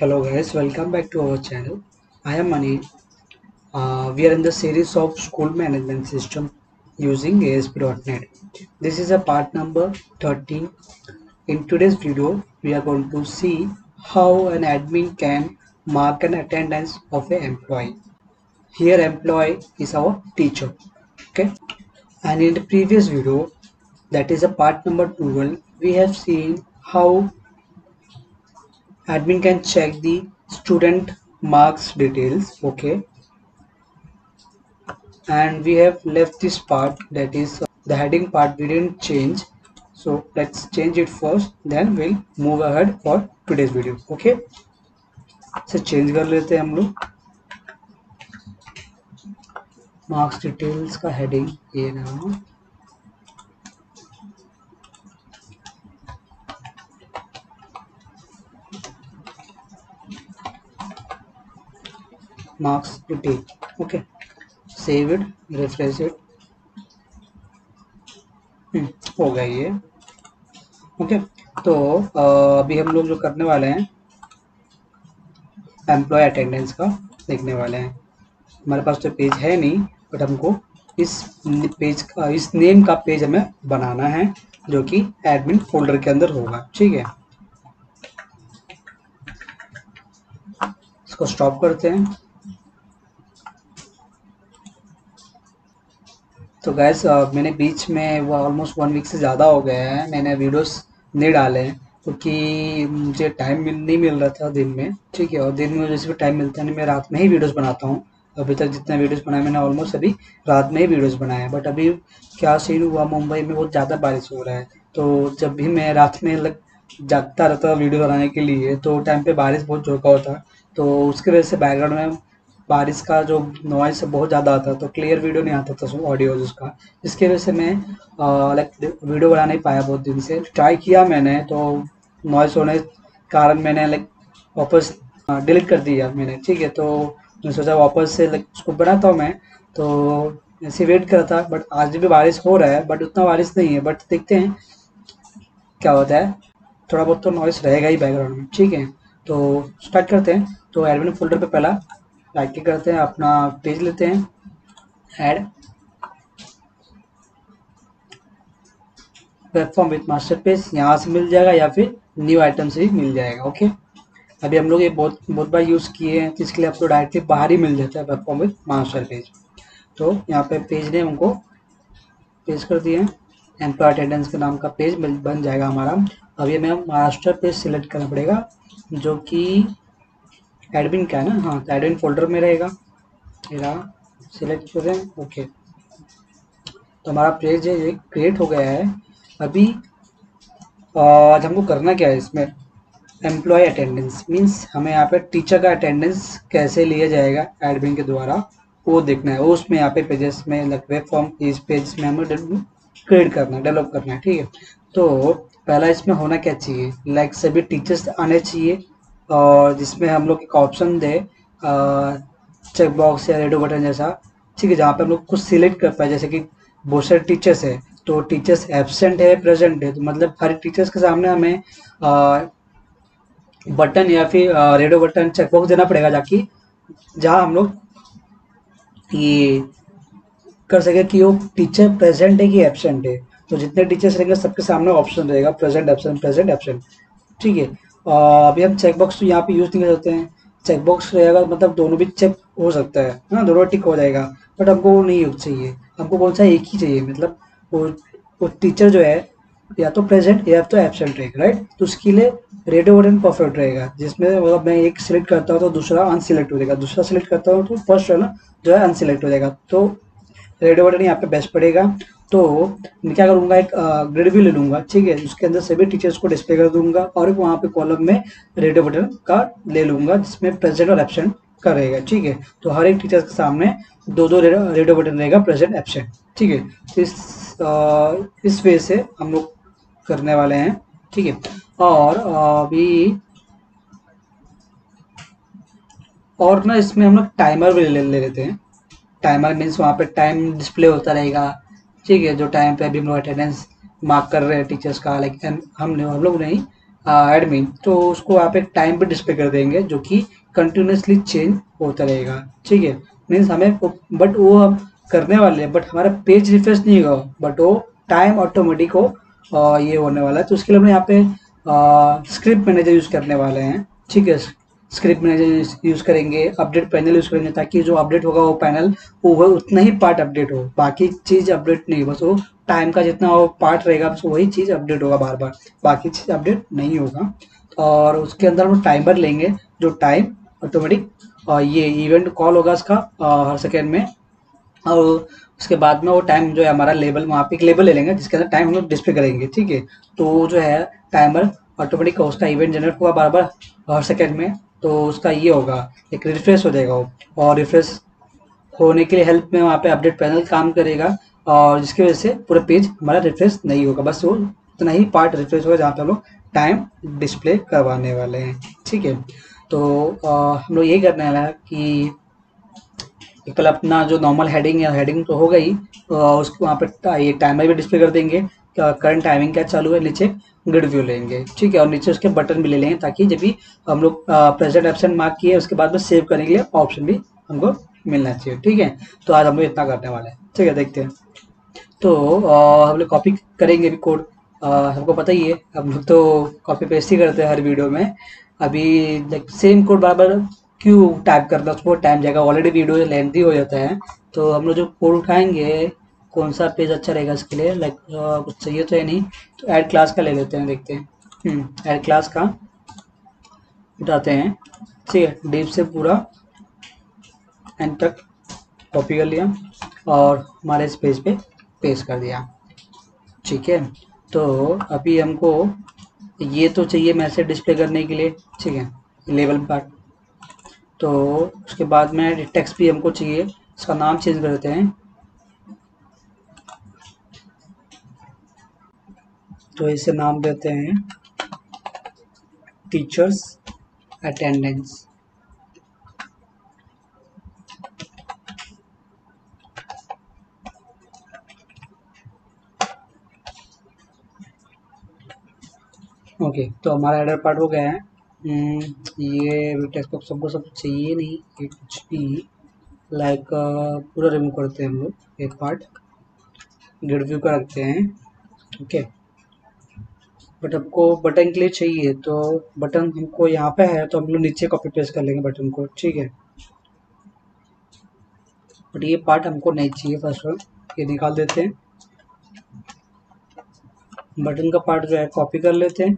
Hello guys, welcome back to our channel. I am Mani. We are in the series of school management system using ASP.NET. This is a part number 13. In today's video, we are going to see how an admin can mark an attendance of an employee. Here employee is our teacher. Okay. And in the previous video, that is a part number 12, we have seen how admin can check the student marks details. Okay, and we have left this part, that is the heading part we didn't change, so let's change it first, then we'll move ahead for today's video. Okay, so change कर लेते हैं हम लोग marks details का heading ये रहा, marks detail. Okay, save it, refresh it. हो गया ये. ओके, तो अभी हम लोग जो करने वाले हैं एम्प्लॉय अटेंडेंस का देखने वाले हैं. हमारे पास तो पेज है नहीं, बट हमको इस पेज का, इस नेम का पेज हमें बनाना है जो कि एडमिन फोल्डर के अंदर होगा. ठीक है, इसको स्टॉप करते हैं. तो गैस मैंने बीच में वो ऑलमोस्ट 1 वीक से ज़्यादा हो गया है मैंने वीडियोस नहीं डाले हैं, क्योंकि मुझे टाइम नहीं मिल रहा था दिन में. ठीक है, और दिन में जैसे भी टाइम मिलता नहीं, मैं रात में ही वीडियोस बनाता हूँ. अभी तक जितना वीडियोस बनाया मैंने ऑलमोस्ट अभी रात में ही वीडियोस बनाए हैं. बट अभी क्या सीन हुआ, मुंबई में बहुत ज़्यादा बारिश हो रहा है, तो जब भी मैं रात में जागता रहता वीडियो बनाने के लिए, तो टाइम पे बारिश बहुत जोर का होता, तो उसकी वजह से बैकग्राउंड में बारिश का जो नॉइस बहुत ज़्यादा आता, तो क्लियर वीडियो नहीं आता था ऑडियो उसका. जिसकी वजह से मैं वीडियो बना नहीं पाया बहुत दिन से. ट्राई किया मैंने, तो नॉइस होने के कारण मैंने वापस डिलीट कर दिया मैंने. ठीक है, तो मैं सोचा वापस से उसको बनाता हूँ मैं, तो ऐसे वेट करा था. बट आज भी बारिश हो रहा है, बट उतना बारिश नहीं है. बट देखते हैं क्या होता है, थोड़ा बहुत तो नॉइस रहेगा ही बैकग्राउंड में. ठीक है, तो स्टार्ट करते हैं. तो एडमिन फोल्डर पे पहला राइट क्लिक करते हैं, अपना पेज लेते हैं, add web form with master page, यहाँ से मिल जाएगा या फिर न्यू आइटम से भी मिल जाएगा. ओके, अभी हम लोग ये बहुत बार यूज़ किए हैं, तो इसके लिए आपको डायरेक्टली बाहर ही मिल जाता है web form with master page. तो यहाँ पे पेज नेम हमको पेज कर दिए, एम्प्लॉय अटेंडेंस के नाम का पेज बन जाएगा हमारा. अभी हमें मास्टर पेज सिलेक्ट करना पड़ेगा, जो कि एडमिन का है ना. हाँ, तो एडमिन फोल्डर में रहेगा. मेरा सिलेक्ट करें. ओके, तो हमारा पेज ये क्रिएट हो गया है. अभी आज हमको करना क्या है इसमें, एम्प्लॉय अटेंडेंस मीन्स हमें यहाँ पे टीचर का अटेंडेंस कैसे लिया जाएगा एडमिन के द्वारा, वो देखना है. वो उसमें यहाँ पे पेजेस में वेब फॉर्म इस पेज में हमें क्रिएट करना है, डेवलप करना है. ठीक है, तो पहला इसमें होना क्या चाहिए, सभी टीचर्स आने चाहिए, और जिसमें हम लोग एक ऑप्शन दे चेक बॉक्स या रेडियो बटन जैसा. ठीक है, जहाँ पे हम लोग कुछ सिलेक्ट कर पाए, जैसे कि बहुत सारे टीचर्स है, तो टीचर्स एब्सेंट है, प्रेजेंट है, तो मतलब हर टीचर्स के सामने हमें बटन या फिर रेडियो बटन चेकबॉक्स देना पड़ेगा, जाकि जहाँ हम लोग ये कर सके कि वो टीचर प्रेजेंट है कि एब्सेंट है. तो जितने टीचर्स रहेंगे सबके सामने ऑप्शन रहेगा प्रेजेंट एब्सेंट प्रेजेंट एब्सेंट. ठीक है, अभी हम चेकबॉक्स तो यहाँ पे यूज़ नहीं कर सकते हैं. चेकबॉक्स रहेगा मतलब दोनों भी चेक हो सकता है ना, दोनों टिक हो जाएगा. बट हमको वो नहीं चाहिए, हमको कौन सा एक ही चाहिए, मतलब वो टीचर जो है या तो प्रेजेंट या तो एब्सेंट रहेगा. राइट, तो उसके लिए रेडियो बटन परफेक्ट रहेगा, जिसमें मतलब मैं एक सिलेक्ट करता हूँ तो दूसरा अनसिलेक्ट हो जाएगा, दूसरा सिलेक्ट करता हूँ तो फर्स्ट वाला जो है अनसिलेक्ट हो जाएगा. तो रेडियो बटन यहाँ पे बेस्ट पड़ेगा. तो मैं क्या करूँगा, एक ग्रिड भी ले लूँगा. ठीक है, उसके अंदर सभी टीचर्स को डिस्प्ले कर दूंगा, और वहाँ पे कॉलम में रेडियो बटन का ले लूँगा जिसमें प्रेजेंट और एब्सेंट का रहेगा. ठीक है, तो हर एक टीचर के सामने दो रेडियो बटन रहेगा, प्रेजेंट एब्सेंट. ठीक है, तो इस वे से हम लोग करने वाले हैं. ठीक है, और अभी और ना इसमें हम लोग टाइमर भी ले लेते हैं. टाइमर मीन्स वहाँ पे टाइम डिस्प्ले होता रहेगा. ठीक है, जो टाइम पे अभी हम लोग अटेंडेंस मार्क कर रहे हैं टीचर्स का, हम लोग नहीं, एडमिन, तो उसको आप एक टाइम पे डिस्प्ले कर देंगे जो कि कंटिन्यूसली चेंज होता रहेगा। ठीक है, मीन्स हमें बट वो हम करने वाले हैं, बट हमारा पेज रिफ्रेश नहीं होगा, बट वो टाइम ऑटोमेटिक हो ये होने वाला है। तो उसके लिए हम यहाँ पे स्क्रिप्ट मैनेजर यूज करने वाले हैं। ठीक है, स्क्रिप्ट मैनेजर यूज करेंगे, अपडेट पैनल यूज करेंगे, ताकि जो अपडेट होगा वो पैनल वो उतना ही पार्ट अपडेट हो, बाकी चीज अपडेट नहीं, बस वो टाइम का जितना वो पार्ट रहेगा बस वही चीज अपडेट होगा बार बार, बाकी चीज अपडेट नहीं होगा। और उसके अंदर हम टाइमर लेंगे जो टाइम ऑटोमेटिक ये इवेंट कॉल होगा उसका हर सेकेंड में। और उसके बाद में वो टाइम जो है हमारा लेबल, वहाँ पे एक लेबल ले लेंगे जिसके अंदर टाइम हम लोग डिस्प्ले करेंगे। ठीक है, तो वो जो है टाइमर ऑटोमेटिक उसका इवेंट जनरेट होगा बार बार हर सेकेंड में। तो उसका ये होगा, एक रिफ्रेश हो जाएगा वो, और रिफ्रेश होने के लिए हेल्प में वहाँ पे अपडेट पैनल काम करेगा, और जिसकी वजह से पूरा पेज हमारा रिफ्रेश नहीं होगा, बस वो उतना ही पार्ट रिफ्रेश होगा जहाँ पे हम लोग टाइम डिस्प्ले करवाने वाले हैं। ठीक है, तो हम लोग यही करने वाला है कि कल अपना जो नॉर्मल हेडिंग है, हेडिंग तो हो गई, उसको वहाँ पे ये टाइमर भी डिस्प्ले कर देंगे, करंट टाइमिंग क्या चालू है, नीचे ग्रिड व्यू लेंगे। ठीक है, और नीचे उसके बटन भी ले लेंगे, ताकि जब भी हम लोग प्रेजेंट एब्सेंट मार्क किए उसके बाद में सेव करने के लिए ऑप्शन भी हमको मिलना चाहिए। ठीक है, तो आज हम लोग इतना करने वाले हैं। ठीक है, देखते हैं। तो हम लोग कॉपी करेंगे भी कोड, हमको पता ही है, हम लोग तो कॉपी पेस्ट ही करते हैं हर वीडियो में। अभी लाइक सेम कोड बराबर क्यों टाइप करना, उसको टाइम जाएगा, ऑलरेडी वीडियो लेंथी हो जाता है। तो हम लोग जो कोड उठाएंगे, कौन सा पेज अच्छा रहेगा इसके लिए, लाइक कुछ चाहिए तो है नहीं, तो ऐड क्लास का ले लेते हैं, देखते हैं। ऐड क्लास का उठाते हैं। ठीक है, डीप से पूरा एंड तक कॉपी कर लिया और हमारे इस पेज पे पेस्ट कर दिया। ठीक है, तो अभी हमको ये तो चाहिए मैसेज डिस्प्ले करने के लिए। ठीक है, लेवल पार्ट, तो उसके बाद में टेक्स्ट भी हमको चाहिए, इसका नाम चेंज कर देते हैं। तो इसे नाम देते हैं टीचर्स अटेंडेंस। ओके, तो हमारा एडर पार्ट हो गया है। ये टेक्स्ट बॉक्स हमको सब चाहिए नहीं, ये कुछ भी लाइक पूरा रिमूव करते हैं हम लोग, एक पार्ट ग्रिड व्यू का रखते हैं। ओके, बट हमको बटन के लिए चाहिए, तो बटन हमको यहाँ पे है, तो हम लोग नीचे कॉपी पेस्ट कर लेंगे बटन को। ठीक है, बट ये पार्ट हमको नहीं चाहिए, फर्स्ट वन ये निकाल देते हैं। बटन का पार्ट जो है कॉपी कर लेते हैं,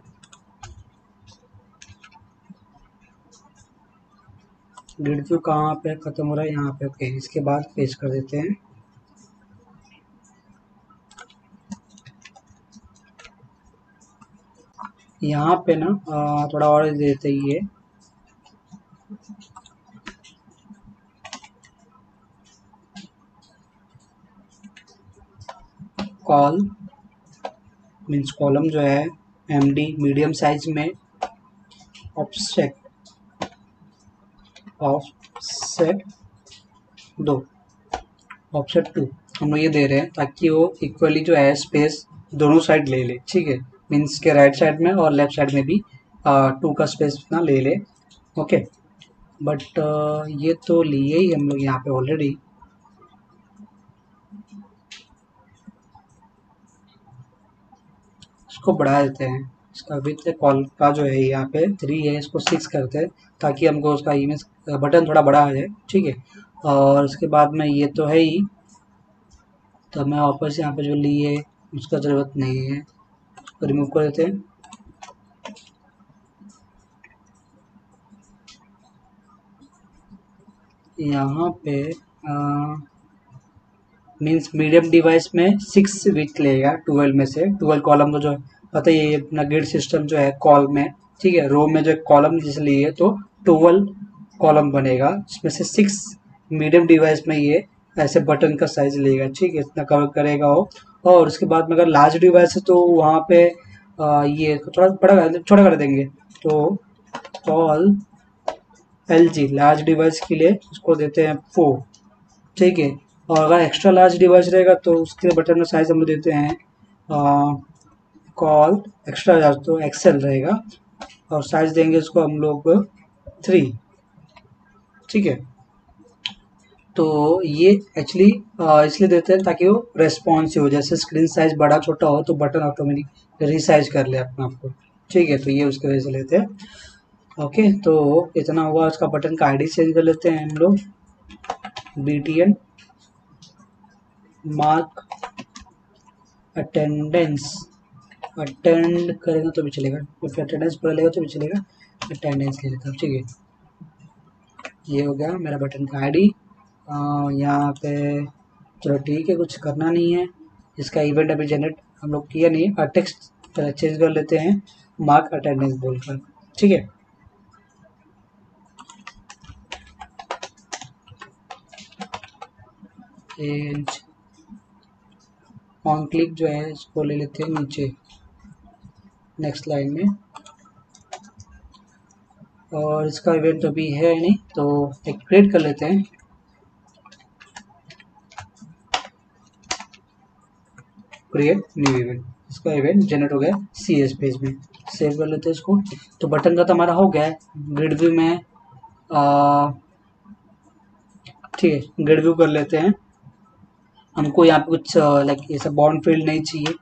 ग्रिड व्यू कहाँ पे खत्म हो रहा है, यहाँ पे। ओके, इसके बाद पेस्ट कर देते हैं। यहाँ पे ना थोड़ा और दे देते हैं, ये कॉल मीन्स कॉलम जो है एमडी मीडियम साइज में, ऑफसेट ऑफसेट दो, ऑफसेट 2 हम लोग ये दे रहे हैं ताकि वो इक्वली जो है स्पेस दोनों साइड ले ले। ठीक है, मीन्स के राइट साइड में और लेफ्ट साइड में भी 2 का स्पेस ना ले ले। ओके, बट ये तो लिए ही हम लोग यहाँ पे ऑलरेडी। इसको बढ़ा देते हैं, इसका विथ कॉल का जो है यहाँ पे 3 है, इसको 6 करते हैं, ताकि हमको उसका इमेज बटन थोड़ा बड़ा आ जाए। ठीक है, और उसके बाद में ये तो है ही, तो हमें वापस यहाँ पे जो लिए उसका ज़रूरत नहीं है, उसको रिमूव कर देते हैं। यहाँ पे मीन्स मीडियम डिवाइस में 6 विथ लेगा 12 में से, 12 कॉलम को जो पता ही है, ये अपना ग्रिड सिस्टम जो है कॉल में। ठीक है, रो में जो कॉलम जिसे लिए तो 12 कॉलम बनेगा, जिसमें से 6 मीडियम डिवाइस में ये ऐसे बटन का साइज लेगा। ठीक है, इतना कवर करेगा वो। और उसके बाद में अगर लार्ज डिवाइस है तो वहाँ पे ये थोड़ा बड़ा छोटा कर देंगे, तो कॉल LG लार्ज डिवाइस के लिए उसको देते हैं 4। ठीक है, और अगर एक्स्ट्रा लार्ज डिवाइस रहेगा तो उसके बटन में साइज हम लोग देते हैं कॉल एक्स्ट्रा तो एक्सेल रहेगा, और साइज देंगे इसको हम लोग 3, ठीक है। तो ये एक्चुअली इसलिए देते हैं ताकि वो रेस्पॉन्सिव हो, जैसे स्क्रीन साइज बड़ा छोटा हो तो बटन ऑटोमेटिक रिसाइज कर ले अपना आपको, ठीक है। तो ये उसकी वजह से लेते हैं। ओके, तो इतना हुआ। उसका बटन का आईडी चेंज कर लेते हैं हम लोग, BTN मार्क अटेंडेंस, अटेंड करेगा तो भी चलेगा, फिर अटेंडेंस पूरा लेगा तो भी चलेगा, अटेंडेंस ले लेता हूँ, ठीक है। ये हो गया मेरा बटन का आईडी। यहाँ पे चलो ठीक है, कुछ करना नहीं है। इसका इवेंट अभी जनरेट हम लोग किया नहीं, टेक्स्ट चेंज कर लेते हैं मार्क अटेंडेंस बोलकर, ठीक है। एंड ऑन क्लिक जो है इसको ले लेते हैं नीचे नेक्स्ट लाइन में, और इसका इवेंट तो अभी है नहीं, तो एक क्रिएट कर लेते हैं। क्रिएट न्यू इवेंट, इसका इवेंट जनरेट हो गया CS पेज में। सेव कर लेते हैं इसको। तो बटन का तो हमारा हो गया है ग्रिड व्यू में, ठीक है। ग्रिड व्यू कर लेते हैं। हमको यहाँ पे कुछ लाइक ये सब बॉन्ड फील्ड नहीं चाहिए,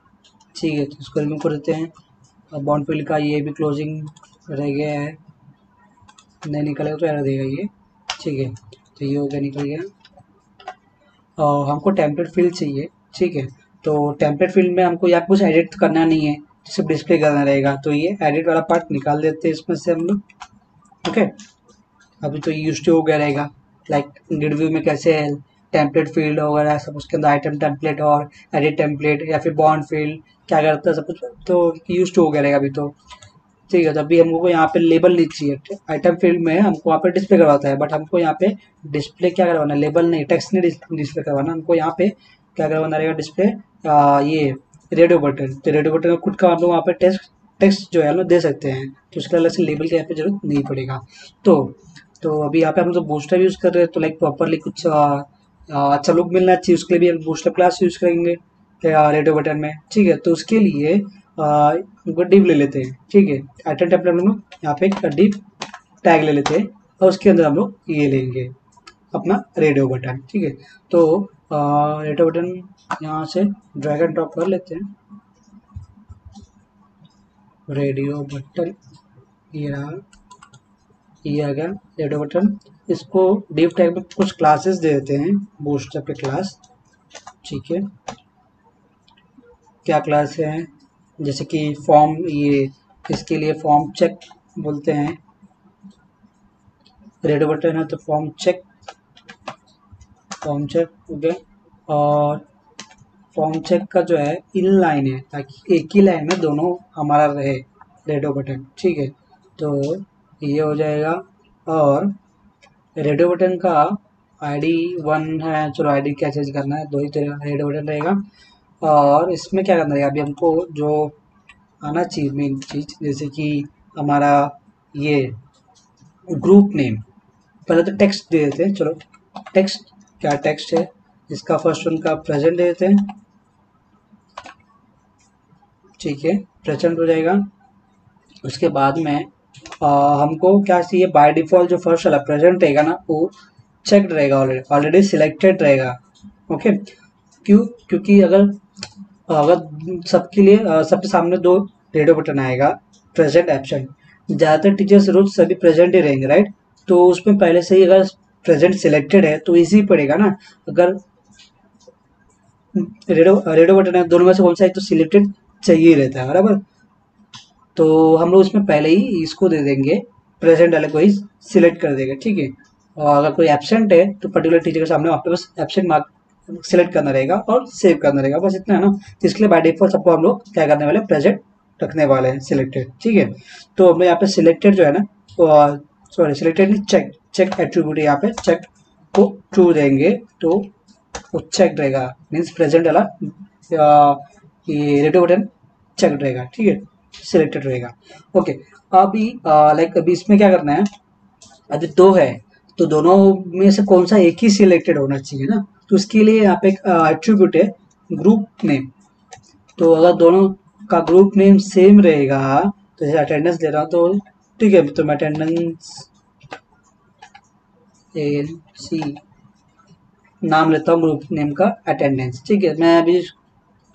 ठीक है। तो इसको रिमूव कर देते हैं। बॉन्ड फील्ड का ये भी क्लोजिंग रह गया है, नहीं निकलेगा तो एरर देगा ये, ठीक है। तो ये हो गया, निकल गया। और हमको टेम्पलेट फील्ड चाहिए, ठीक है। तो टेम्पलेट फील्ड में हमको यहाँ कुछ एडिट करना नहीं है, सिर्फ डिस्प्ले करना रहेगा। तो ये एडिट वाला पार्ट निकाल देते हैं इसमें से हम लोग, ओके। अभी तो यूज टू हो गया रहेगा, लाइक ग्रिड व्यू में कैसे है टेम्पलेट फील्ड वगैरह सब, उसके अंदर आइटम टेम्पलेट और एडिट टेम्पलेट या फिर बॉन्ड फील्ड क्या करता है सब कुछ, तो यूज टू हो गया रहेगा अभी तो, ठीक है। तो अभी हमको यहाँ पे लेबल नहीं चाहिए। आइटम फील्ड में हमको यहाँ पे डिस्प्ले करवाता है, बट हमको यहाँ पे डिस्प्ले क्या करवाना है, लेबल नहीं, टेक्स्ट नहीं डिस्प्ले करवाना, हमको यहाँ पे क्या करवाना रहेगा डिस्प्ले, ये रेडियो बटन। तो रेडियो बटन खुद का हम लोग वहाँ पे टेक्स्ट जो है हम दे सकते हैं, तो उसके अलग से लेबल की यहाँ पे जरूरत नहीं पड़ेगा। तो अभी यहाँ पे हम लोग बूस्टर यूज कर रहे हैं, तो लाइक प्रॉपरली कुछ अच्छा लुक मिलना चाहिए, उसके लिए भी हम बूस्टर क्लास यूज करेंगे रेडियो बटन में, ठीक है। तो उसके लिए डिव ले लेते हैं, ठीक है। आइटम टेम्पलेट हम लोग यहाँ पे डिव टैग ले लेते हैं, और उसके अंदर हम लोग ये लेंगे अपना रेडियो बटन, ठीक है। तो रेडियो बटन यहाँ से ड्रैग एंड ड्रॉप कर लेते हैं, रेडियो बटन ये रहा, ये आ गया रेडियो बटन। इसको डिव टैग में कुछ क्लासेस दे देते हैं, बूस्टर पे क्लास, ठीक है। क्या क्लास है, जैसे कि फॉर्म, ये इसके लिए फॉर्म चेक बोलते हैं, रेडियो बटन है तो फॉर्म चेक हो गया। और फॉर्म चेक का जो है इन लाइन है, ताकि एक ही लाइन में दोनों हमारा रहे रेडियो बटन, ठीक है। तो ये हो जाएगा। और रेडियो बटन का ID 1 है, चलो ID क्या चेंज करना है, 2 ही रेडियो बटन रहेगा। और इसमें क्या करना रहेगा, अभी हमको जो आना चाहिए मेन चीज़, जैसे कि हमारा ये ग्रुप नेम, पहले तो टेक्स्ट दे देते हैं। चलो टेक्स्ट, क्या टेक्स्ट है, इसका फर्स्ट वन का प्रेजेंट दे देते हैं, ठीक है। प्रेजेंट हो जाएगा। उसके बाद में हमको क्या चाहिए, बाय डिफॉल्ट जो फर्स्ट वाला प्रेजेंट रहेगा ना, वो चेक्ड रहेगा, ऑलरेडी सिलेक्टेड रहेगा, ओके। क्योंकि अगर अगर सबके लिए सबके सामने 2 रेडियो बटन आएगा, प्रेजेंट एब्सेंट, ज़्यादातर टीचर्स रोज सभी प्रेजेंट ही रहेंगे, राइट। तो उसमें पहले से ही अगर प्रेजेंट सिलेक्टेड है तो इजी पड़ेगा ना। अगर रेडियो बटन है, दोनों में से कौन सा एक तो सिलेक्टेड चाहिए रहता है, बराबर। तो हम लोग इसमें पहले ही इसको दे देंगे, प्रेजेंट वाले को ही सिलेक्ट कर देंगे, ठीक है। और अगर कोई एब्सेंट है तो पर्टिकुलर टीचर के सामने वहाँ पे बस एब्सेंट मार्क सिलेक्ट करना रहेगा और सेव करना रहेगा, बस इतना है ना। तो इसके लिए बाय डिफॉल्ट सबको हम लोग क्या करने वाले, प्रेजेंट रखने वाले हैं, सिलेक्टेड, ठीक है। तो हमने यहाँ पे सिलेक्टेड जो है ना, सॉरी सिलेक्टेड नहीं, चेक एट्रीब्यूट यहाँ पे चेक को ट्रू देंगे, तो वो चेक रहेगा, मीन्स प्रेजेंट वाला ये रेडियो बटन चेक रहेगा, ठीक है, सिलेक्टेड रहेगा, ओके। अभी लाइक अभी इसमें क्या करना है, अभी 2 है तो दोनों में से कौन सा एक ही सिलेक्टेड होना चाहिए ना। तो उसके लिए यहाँ पे एक एट्रीब्यूट है ग्रुप नेम। तो अगर दोनों का ग्रुप नेम सेम रहेगा, तो जैसे अटेंडेंस दे रहा हूँ तो ठीक है, तो मैं अटेंडेंस एल सी नाम लेता हूँ ग्रुप नेम का अटेंडेंस। ठीक है, मैं अभी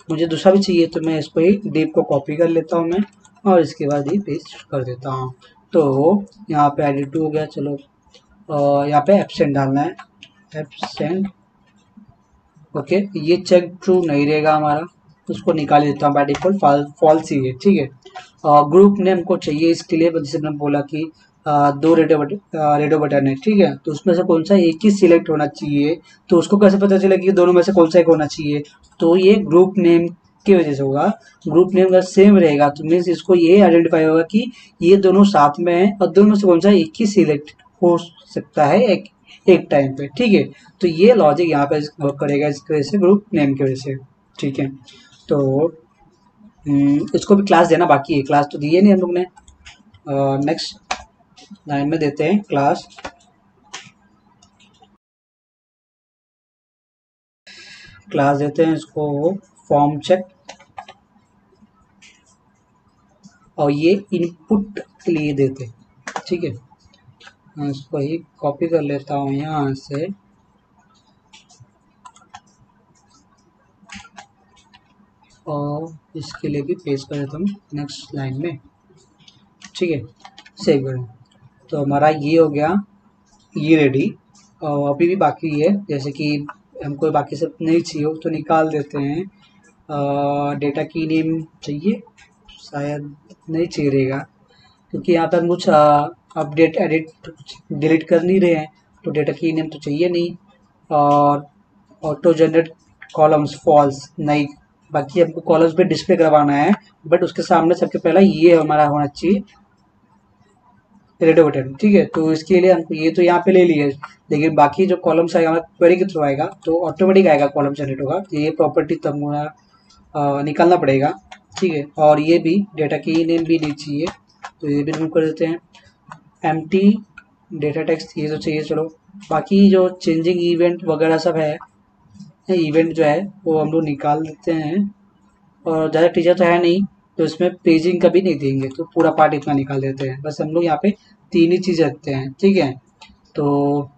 मुझे दूसरा भी चाहिए तो मैं इसको ही डिप को कॉपी कर लेता हूँ मैं, और इसके बाद ही पेस्ट कर देता हूँ। तो यहाँ पे एडिट हो गया। चलो यहाँ पे एब्सेंट डालना है, एब्सेंट। ओके, ये चेक ट्रू नहीं रहेगा हमारा, उसको निकाल देता हूँ, बाय डिफॉल्ट फॉल्स ही है। ठीक है, ग्रुप नेम को चाहिए इसके लिए, जैसे मैंने बोला कि दो रेडियो बटन है। ठीक है, तो उसमें से कौन सा एक ही सिलेक्ट होना चाहिए, तो उसको कैसे पता चलेगा कि दोनों में से कौन सा एक होना चाहिए, तो ये ग्रुप नेम की वजह से होगा। ग्रुप नेम अगर सेम रहेगा तो मीन्स इसको ये आइडेंटिफाई होगा कि ये दोनों साथ में है और दोनों में से कौन सा एक ही सिलेक्ट हो सकता है एक टाइम पे। ठीक है, तो ये लॉजिक यहाँ पे वर्क करेगा इसकी वजह से, ग्रुप नेम की वजह से। ठीक है, तो इसको भी क्लास देना बाकी है, क्लास तो दिए नहीं हम लोग ने। नेक्स्ट लाइन में देते हैं क्लास, क्लास देते हैं इसको फॉर्म चेक, और ये इनपुट के लिए देते हैं। ठीक है, मैं इसको ही कॉपी कर लेता हूँ यहाँ से, और इसके लिए भी पेस्ट कर देता हूँ नेक्स्ट लाइन में। ठीक है, सेव करें, तो हमारा ये हो गया, ये रेडी। और अभी भी बाकी है, जैसे कि हमको बाकी सब नहीं चाहिए तो निकाल देते हैं। डेटा की नेम चाहिए, शायद नहीं चाहिए रहेगा, क्योंकि यहाँ पर हम कुछ अपडेट एडिट डिलीट कर नहीं रहे हैं, तो डेटा की नेम तो चाहिए नहीं। और ऑटो जनरेट कॉलम्स फॉल्स नहीं, बाकी हमको कॉलम्स पे डिस्प्ले करवाना है, बट उसके सामने सबसे पहला ये हमारा होना चाहिए रेडियो बटन। ठीक है, तो इसके लिए हमको ये तो यहाँ पे ले लिए, लेकिन बाकी जो कॉलम्स आएगा हमारा क्वेरी के थ्रू आएगा तो ऑटोमेटिक आएगा, कॉलम जनरेट होगा, तो ये प्रॉपर्टी तब हमारा निकालना पड़ेगा। ठीक है, और ये भी डेटा की नेम भी नहीं चाहिए, तो ये भी रिमूव कर देते हैं। एम्प्टी डेटा टेक्स्ट ये तो चाहिए, चलो। बाकी जो चेंजिंग इवेंट वगैरह सब है, इवेंट जो है वो हम लोग निकाल देते हैं, और ज़्यादा टीचर तो है नहीं तो इसमें पेजिंग का भी नहीं देंगे, तो पूरा पार्ट इतना निकाल देते हैं। बस हम लोग यहाँ पे तीन ही चीज़ रखते हैं। ठीक है, तो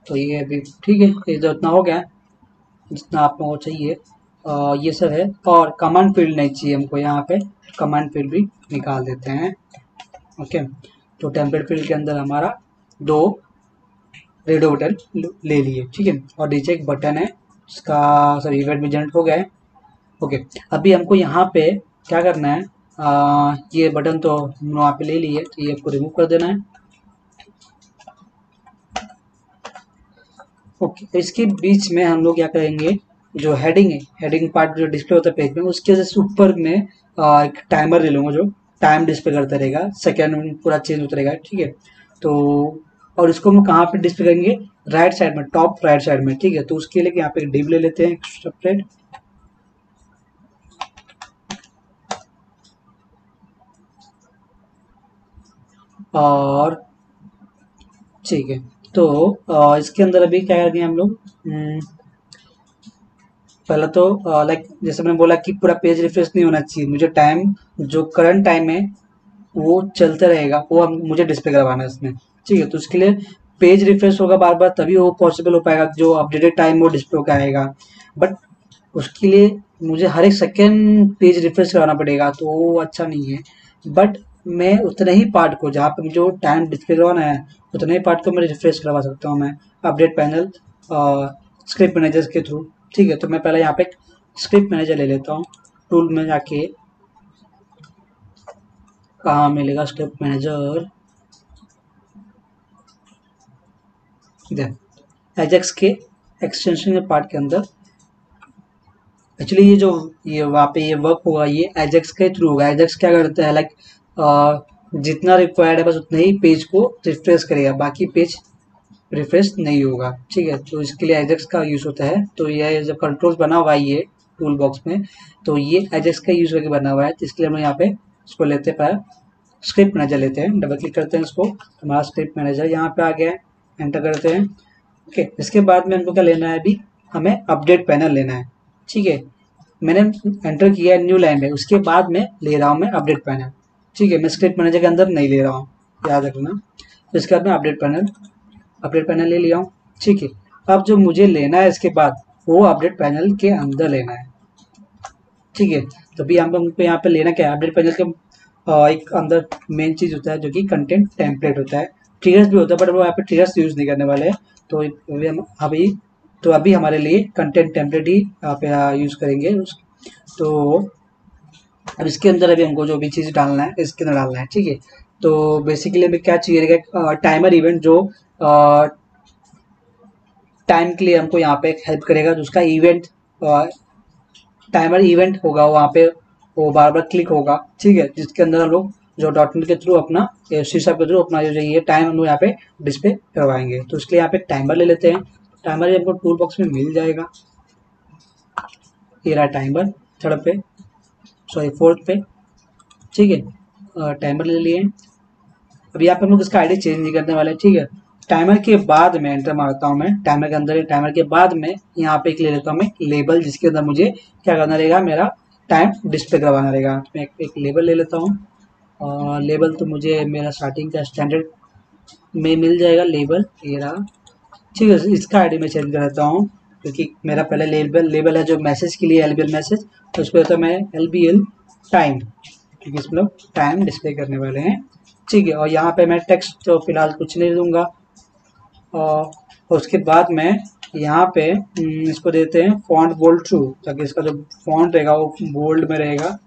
ये अभी ठीक है, ये जो इतना हो गया जितना आप लोगों को चाहिए, ये सब है। और कमांड फील्ड नहीं चाहिए हमको, यहाँ पे कमांड फील्ड भी निकाल देते हैं। ओके, तो टेम्पलेट फील्ड के अंदर हमारा दो रेडियो बटन ले लिए। ठीक है, और नीचे एक बटन है, उसका सब इवेंट भी जनरेट हो गया है। ओके, अभी हमको यहाँ पे क्या करना है, ये बटन तो हम वहाँ पे ले लिए, तो ये आपको रिमूव कर देना है। ओके, तो इसके बीच में हम लोग क्या करेंगे, जो हेडिंग है, हेडिंग पार्ट जो डिस्प्ले होता है पेज में, उसके जैसे ऊपर में एक टाइमर ले लूँगा जो टाइम डिस्प्ले करता रहेगा, सेकेंड पूरा चेंज होता रहेगा। ठीक है, तो और इसको हम कहाँ पे डिस्प्ले करेंगे, राइट साइड में, टॉप राइट साइड में। ठीक है, तो उसके लिए यहाँ पे एक डिव ले लेते हैं सेपरेट, और ठीक है, तो इसके अंदर अभी क्या कर दिया हम लोग, पहला तो लाइक जैसे मैंने बोला कि पूरा पेज रिफ्रेश नहीं होना चाहिए, मुझे टाइम जो करंट टाइम है वो चलते रहेगा, वो हम मुझे डिस्प्ले करवाना है इसमें। ठीक है, तो उसके लिए पेज रिफ्रेश होगा बार बार, तभी वो पॉसिबल हो पाएगा, जो अपडेटेड टाइम वो डिस्प्ले होकर आएगा। बट उसके लिए मुझे हर एक सेकेंड पेज रिफ्रेश करवाना पड़ेगा, तो वो अच्छा नहीं है। बट मैं उतने ही पार्ट को जहाँ पे मुझे टाइम डिस्प्ले करवाना है, उतने ही पार्ट को मैं रिफ्रेश करवा सकता हूँ मैं अपडेट पैनल स्क्रिप्ट मैनेजर के थ्रू। ठीक है, तो मैं पहले यहाँ पे स्क्रिप्ट मैनेजर ले लेता हूँ, टूल में जाके कहाँ मिलेगा स्क्रिप्ट मैनेजर, इधर एजेक्स के एक्सटेंशन के पार्ट के अंदर। एक्चुअली ये जो ये वहाँ पे ये वर्क होगा ये एजेक्स के थ्रू होगा। एजेक्स क्या करता है, लाइक जितना रिक्वायर्ड है बस उतने ही पेज को रिफ्रेश करेगा, बाकी पेज रिफ्रेश नहीं होगा। ठीक है, तो इसके लिए एजेक्स का यूज़ होता है। तो ये जब कंट्रोल्स बना हुआ है ये टूल बॉक्स में, तो ये एजेक्स का यूज़ करके बना हुआ है, तो इसके लिए हम यहाँ पे इसको लेते हैं, स्क्रिप्ट मैनेजर लेते हैं, डबल क्लिक करते हैं इसको, हमारा स्क्रिप्ट मैनेजर यहाँ पे आ गया है, एंटर करते हैं। ओके, इसके बाद में हमको क्या लेना है, अभी हमें अपडेट पैनल लेना है। ठीक है, मैंने एंटर किया न्यू लाइन है, उसके बाद मैं ले रहा हूँ मैं अपडेट पैनल। ठीक है, मैं स्क्रिप्ट मैनेजर के अंदर नहीं ले रहा हूँ, याद रखना। तो इसके बाद मैं अपडेट पैनल ले लिया हूँ। ठीक है, अब जो मुझे लेना है इसके बाद वो अपडेट पैनल के अंदर लेना है। ठीक है, तो अभी हमको यहाँ पे लेना क्या है, अपडेट पैनल के एक अंदर मेन चीज होता है जो कि कंटेंट टेम्पलेट होता है, ट्रिगर्स भी होता है, बट वो यहाँ पे ट्रिगर्स यूज नहीं करने वाले हैं। तो अभी हमारे लिए कंटेंट टेम्पलेट ही यहाँ पे यूज करेंगे। तो अब इसके अंदर अभी हमको जो भी चीज़ डालना है इसके अंदर डालना है। ठीक है, तो बेसिकली हमें क्या चाहिए, टाइमर इवेंट जो टाइम के लिए हमको यहाँ पे हेल्प करेगा, जो उसका इवेंट टाइमर इवेंट होगा वहाँ पे, वो बार बार क्लिक होगा। ठीक है, जिसके अंदर हम लोग जो डॉटनेट के थ्रू अपना शीशा के थ्रू अपना जो ये टाइम हम लोग यहाँ पे डिस्प्ले करवाएंगे। तो इसके लिए यहाँ पे टाइमर ले लेते हैं। टाइमर हमको टूल बॉक्स में मिल जाएगा, ये रहा टाइमर थर्ड पे, सॉरी फोर्थ पे। ठीक है, टाइमर ले लिए। अब यहाँ पे हम लोग इसका आईडी चेंज नहीं करने वाले। ठीक है, टाइमर के बाद में एंटर मारता हूँ मैं, टाइमर के अंदर टाइमर के बाद में यहाँ पे एक ले लेता हूँ मैं लेबल, जिसके अंदर मुझे क्या करना रहेगा, मेरा टाइम डिस्प्ले करवाना रहेगा। मैं एक लेबल ले लेता हूँ, और लेबल तो मुझे मेरा स्टार्टिंग का स्टैंडर्ड में मिल जाएगा लेबल, ये रहा। ठीक है, इसका आईडी मैं चेंज कर देता हूँ, क्योंकि मेरा पहले लेबल है जो मैसेज के लिए एलबीएल मैसेज, तो उस पर होता है मैं एलबीएल टाइम, क्योंकि इसमें लोग टाइम डिस्प्ले करने वाले हैं। ठीक है, और यहाँ पे मैं टेक्स्ट तो फिलहाल कुछ नहीं दूंगा, और उसके बाद में यहाँ पे इसको देते हैं फॉन्ट बोल्ड टू, ताकि इसका जो फॉन्ट रहेगा वो बोल्ड में रहेगा।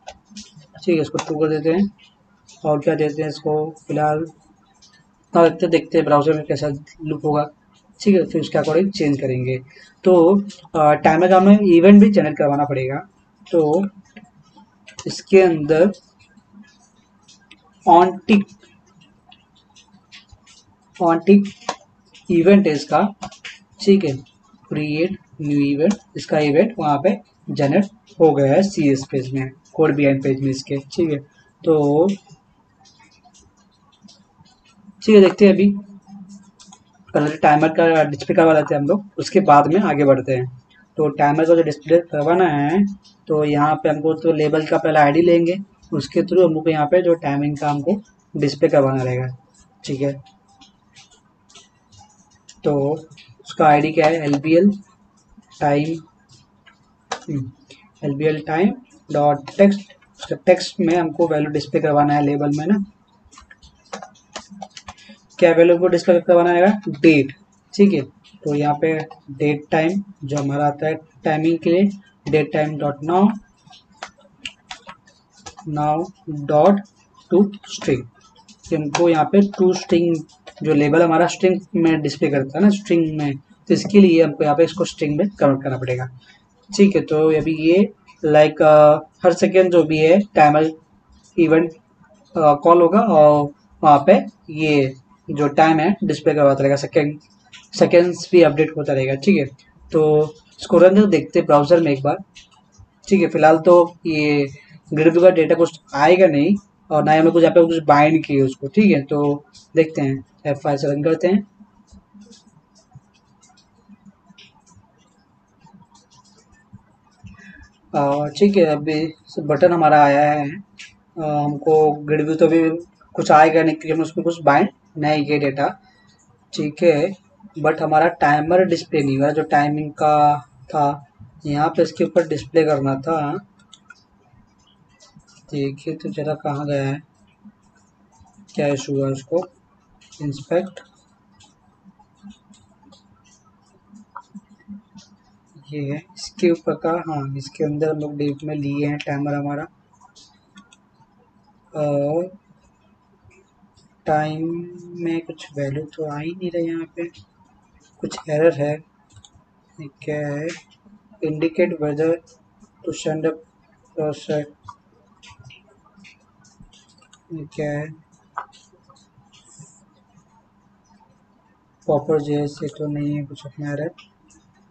ठीक है, इसको टू कर देते हैं। और क्या देते हैं इसको फिलहाल, हाँ देखते हैं ब्राउजर में कैसा लुक होगा। ठीक है, फिर उसके अकॉर्डिंग चेंज करेंगे। तो टाइमर का हमें इवेंट भी जनरेट करवाना पड़ेगा। तो इसके अंदर ऑन टिक इवेंट है इसका। ठीक है, क्रिएट न्यू इवेंट, इसका इवेंट वहाँ पे जनरेट हो गया है CS पेज में, कोड बिहाइंड पेज में इसके। ठीक है, तो ठीक है, देखते हैं अभी, पहले टाइमर का डिस्प्ले करवा लेते हैं हम लोग, उसके बाद में आगे बढ़ते हैं। तो टाइमर का जो डिस्प्ले करवाना है, तो यहाँ पे हमको तो लेबल का पहले आईडी लेंगे, उसके थ्रू हमको यहाँ पे जो टाइमिंग का हमको डिस्प्ले करवाना रहेगा। ठीक है, तो उसका आईडी क्या है, LBL time dot text. Text में हमको वैल्यू डिस्प्ले करवाना है लेबल में ना, क्या वैल्यू को डिस्प्ले करवाना है, डेट। ठीक है, तो यहाँ पे डेट टाइम जो हमारा आता है टाइमिंग के लिए, date time dot now dot to string. हमको यहाँ पे टू स्ट्रिंग, जो लेबल हमारा स्ट्रिंग में डिस्प्ले करता है ना, स्ट्रिंग में, तो इसके लिए हमको यहाँ पे इसको स्ट्रिंग में कन्वर्ट करना पड़ेगा। ठीक है, तो अभी ये लाइक हर सेकेंड जो भी है टाइमर इवेंट कॉल होगा, और वहाँ पे ये जो टाइम है डिस्प्ले करवाता रहेगा, सेकेंड्स भी अपडेट होता रहेगा। ठीक है, तो इसको रन करके देखते हैं ब्राउजर में एक बार। ठीक है, फिलहाल तो ये ग्रिड का डेटा कुछ आएगा नहीं, और ना ही हमें कुछ यहाँ पे कुछ बाइंड किए उसको। ठीक है, तो देखते हैं, F5 से रन करते हैं। ठीक है, अभी बटन हमारा आया है। हमको ग्रिड व्यू तो अभी कुछ आएगा नहीं, क्योंकि हमने उसमें कुछ बाइंड नहीं किया डेटा। ठीक है, बट हमारा टाइमर डिस्प्ले नहीं हुआ, जो टाइमिंग का था यहाँ पे इसके ऊपर डिस्प्ले करना था। देखिए तो जरा कहाँ गया है, क्या इशू हुआ उसको, इंस्पेक्ट, ये है इसके ऊपर का। हाँ, इसके अंदर हम लोग डीप में लिए हैं टाइमर हमारा, और टाइम में कुछ वैल्यू तो आ ही नहीं रही, यहाँ पे कुछ एरर है। ये क्या है, indicate whether to send a process, ये क्या है, प्रॉपर जैसे तो नहीं है कुछ अपना एरर,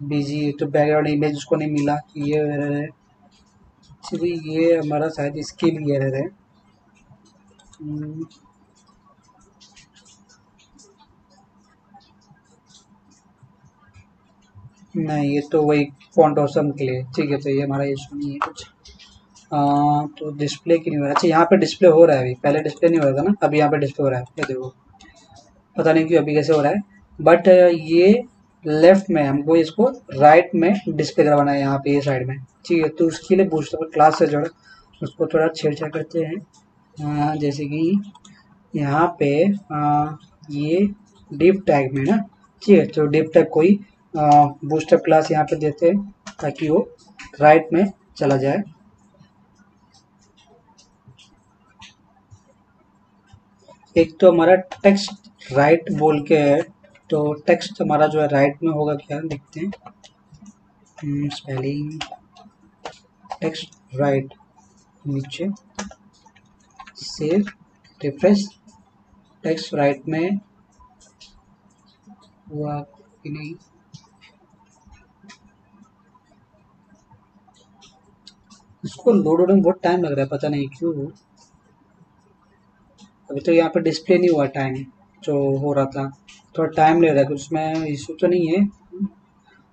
बिजी तो बैकग्राउंड इमेज उसको नहीं मिला, ये एरर है। चलिए, ये हमारा शायद इसके लिए एरर है। हम्म, नहीं, ये तो वही फॉन्ट ऑसम के लिए, ठीक है। तो ये हमारा इशू नहीं है कुछ। तो डिस्प्ले की नहीं हो रहा। अच्छा, यहाँ पे डिस्प्ले हो रहा है, अभी पहले डिस्प्ले नहीं हो रहा था ना, अभी यहाँ पे डिस्प्ले हो रहा है, ये देखो। पता नहीं क्यों अभी कैसे हो रहा है, बट ये लेफ्ट में हमको इसको राइट में डिस्प्ले करवाना है, यहाँ पे ये साइड में, ठीक है। तो उसके लिए बूस्टअप क्लास से जोड़ा, उसको थोड़ा छेड़छाड़ करते हैं। जैसे कि यहाँ पे ये डिव टैग में ना, ठीक है। तो डिव टैग कोई बूस्टअप क्लास यहाँ पे देते हैं ताकि वो राइट में चला जाए। एक तो हमारा टेक्स्ट राइट बोल के है, तो टेक्स्ट हमारा जो है राइट में होगा, क्या देखते हैं। स्पेलिंग टेक्स्ट राइट, नीचे सेव, रिफ्रेश। टेक्स्ट राइट में हुआ कि नहीं, इसको लोड होने में बहुत टाइम लग रहा है, पता नहीं क्यों। अभी तो यहाँ पे डिस्प्ले नहीं हुआ टाइम जो हो रहा था, थोड़ा टाइम ले रहा है, कुछ उसमें इशू तो नहीं है,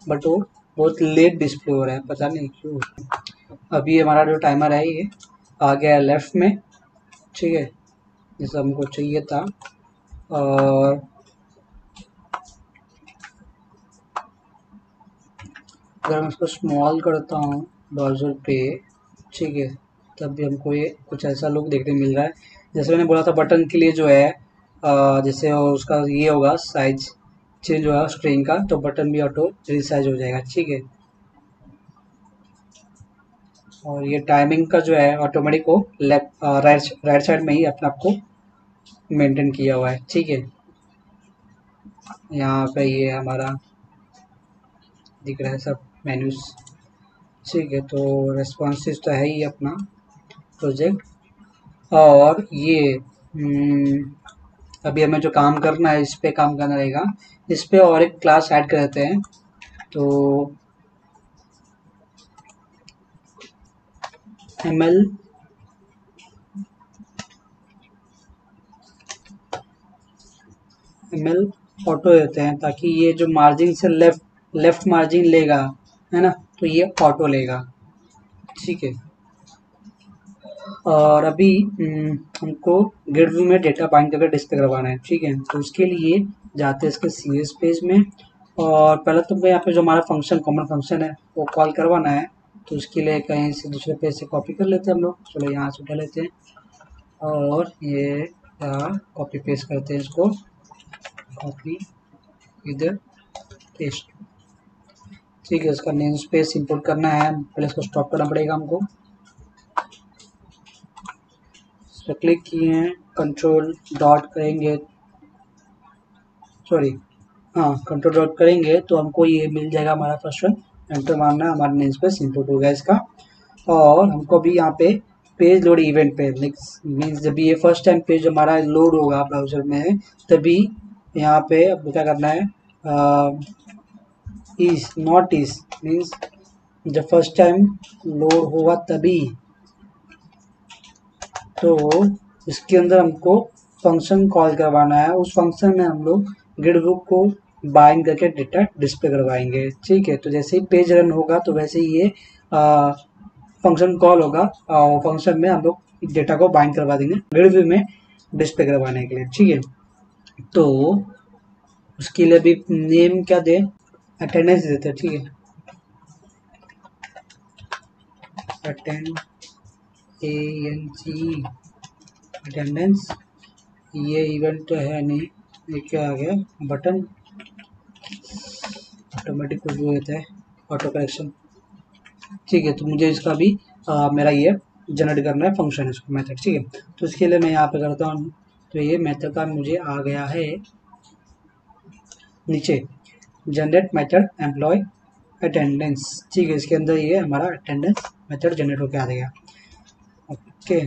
बट वो बहुत लेट डिस्प्ले हो रहा है, पता नहीं क्यों। अभी हमारा जो टाइमर है ये आ गया है लेफ्ट में, ठीक है, जैसा हमको चाहिए था। और अगर मैं इसको स्मॉल करता हूँ ब्राउज़र पे, ठीक है, तब भी हमको ये कुछ ऐसा लुक देखने मिल रहा है। जैसे मैंने बोला था बटन के लिए जो है, जैसे उसका ये होगा साइज चेंज होगा स्क्रीन का, तो बटन भी ऑटो रिसाइज हो जाएगा, ठीक है। और ये टाइमिंग का जो है ऑटोमेटिक वो लेफ्ट राइट साइड में ही अपने आप को मेंटेन किया हुआ है, ठीक है। यहाँ पे ये हमारा दिख रहा है सब मेन्यूज, ठीक है। तो रेस्पॉन्सिव तो है ही अपना प्रोजेक्ट। और ये अभी हमें जो काम करना है, इस पे काम करना रहेगा। इस पे और एक क्लास ऐड कर देते हैं। तो एमएल एमएल ऑटो देते हैं, ताकि ये जो मार्जिन से लेफ्ट लेफ्ट मार्जिन लेगा, है ना, तो ये ऑटो लेगा, ठीक है। और अभी हमको ग्रिड व्यू में डेटा बाइंड करके डिस्प्ले करवाना है, ठीक है। तो उसके लिए जाते हैं इसके सीएस पेज में, और पहले तो मैं यहाँ पे जो हमारा फंक्शन कॉमन फंक्शन है वो कॉल करवाना है। तो उसके लिए कहीं से दूसरे पेज से कॉपी कर लेते हैं हम लोग, चलो यहाँ से उठा लेते हैं, और ये कॉपी पेस्ट करते हैं इसको, कॉपी इधर पेस्ट, ठीक है। इसका नेम स्पेस इंपोर्ट करना है, पहले इसको स्टॉप करना पड़ेगा हमको। इस पर क्लिक किए हैं, कंट्रोल डॉट करेंगे, सॉरी, हाँ, कंट्रोल डॉट करेंगे तो हमको ये मिल जाएगा हमारा फर्स्ट वन। एंटर मारना है, हमारा नेम स्पेस इंपोर्ट हो गया इसका। और हमको भी यहाँ पे पेज लोड इवेंट पे मीन्स जब ये फर्स्ट टाइम पेज हमारा लोड होगा ब्राउजर में, तभी यहाँ पे अब क्या करना है, इज नॉट इज मीन्स जब फर्स्ट टाइम लोड होगा तभी। तो इसके अंदर हमको फंक्शन कॉल करवाना है, उस फंक्शन में हम लोग ग्रिड बुक को बाइंड करके डेटा डिस्प्ले करवाएंगे, ठीक है। तो जैसे ही पेज रन होगा तो वैसे ही ये फंक्शन कॉल होगा, और फंक्शन में हम लोग डेटा को बाइंड करवा देंगे ग्रिड व्यू में डिस्प्ले करवाने के लिए, ठीक है। तो उसके लिए भी नेम क्या दे, अटेंडेंस देते हैं, ठीक है। अटेंड ANC अटेंडेंस, ये इवेंट तो है नहीं, ये क्या आ गया, बटन ऑटोमेटिक कुछ भी होता है, ऑटो करेक्शन, ठीक है। तो मुझे इसका भी मेरा ये जनरेट करना है फंक्शन, इसको मेथड, ठीक है। तो इसके लिए मैं यहाँ पे करता हूँ, तो ये मेथड का मुझे आ गया है नीचे, जनरेट मेथड एम्प्लॉय अटेंडेंस, ठीक है। इसके अंदर ये हमारा अटेंडेंस मेथड जनरेट होकर आ गया, ओके।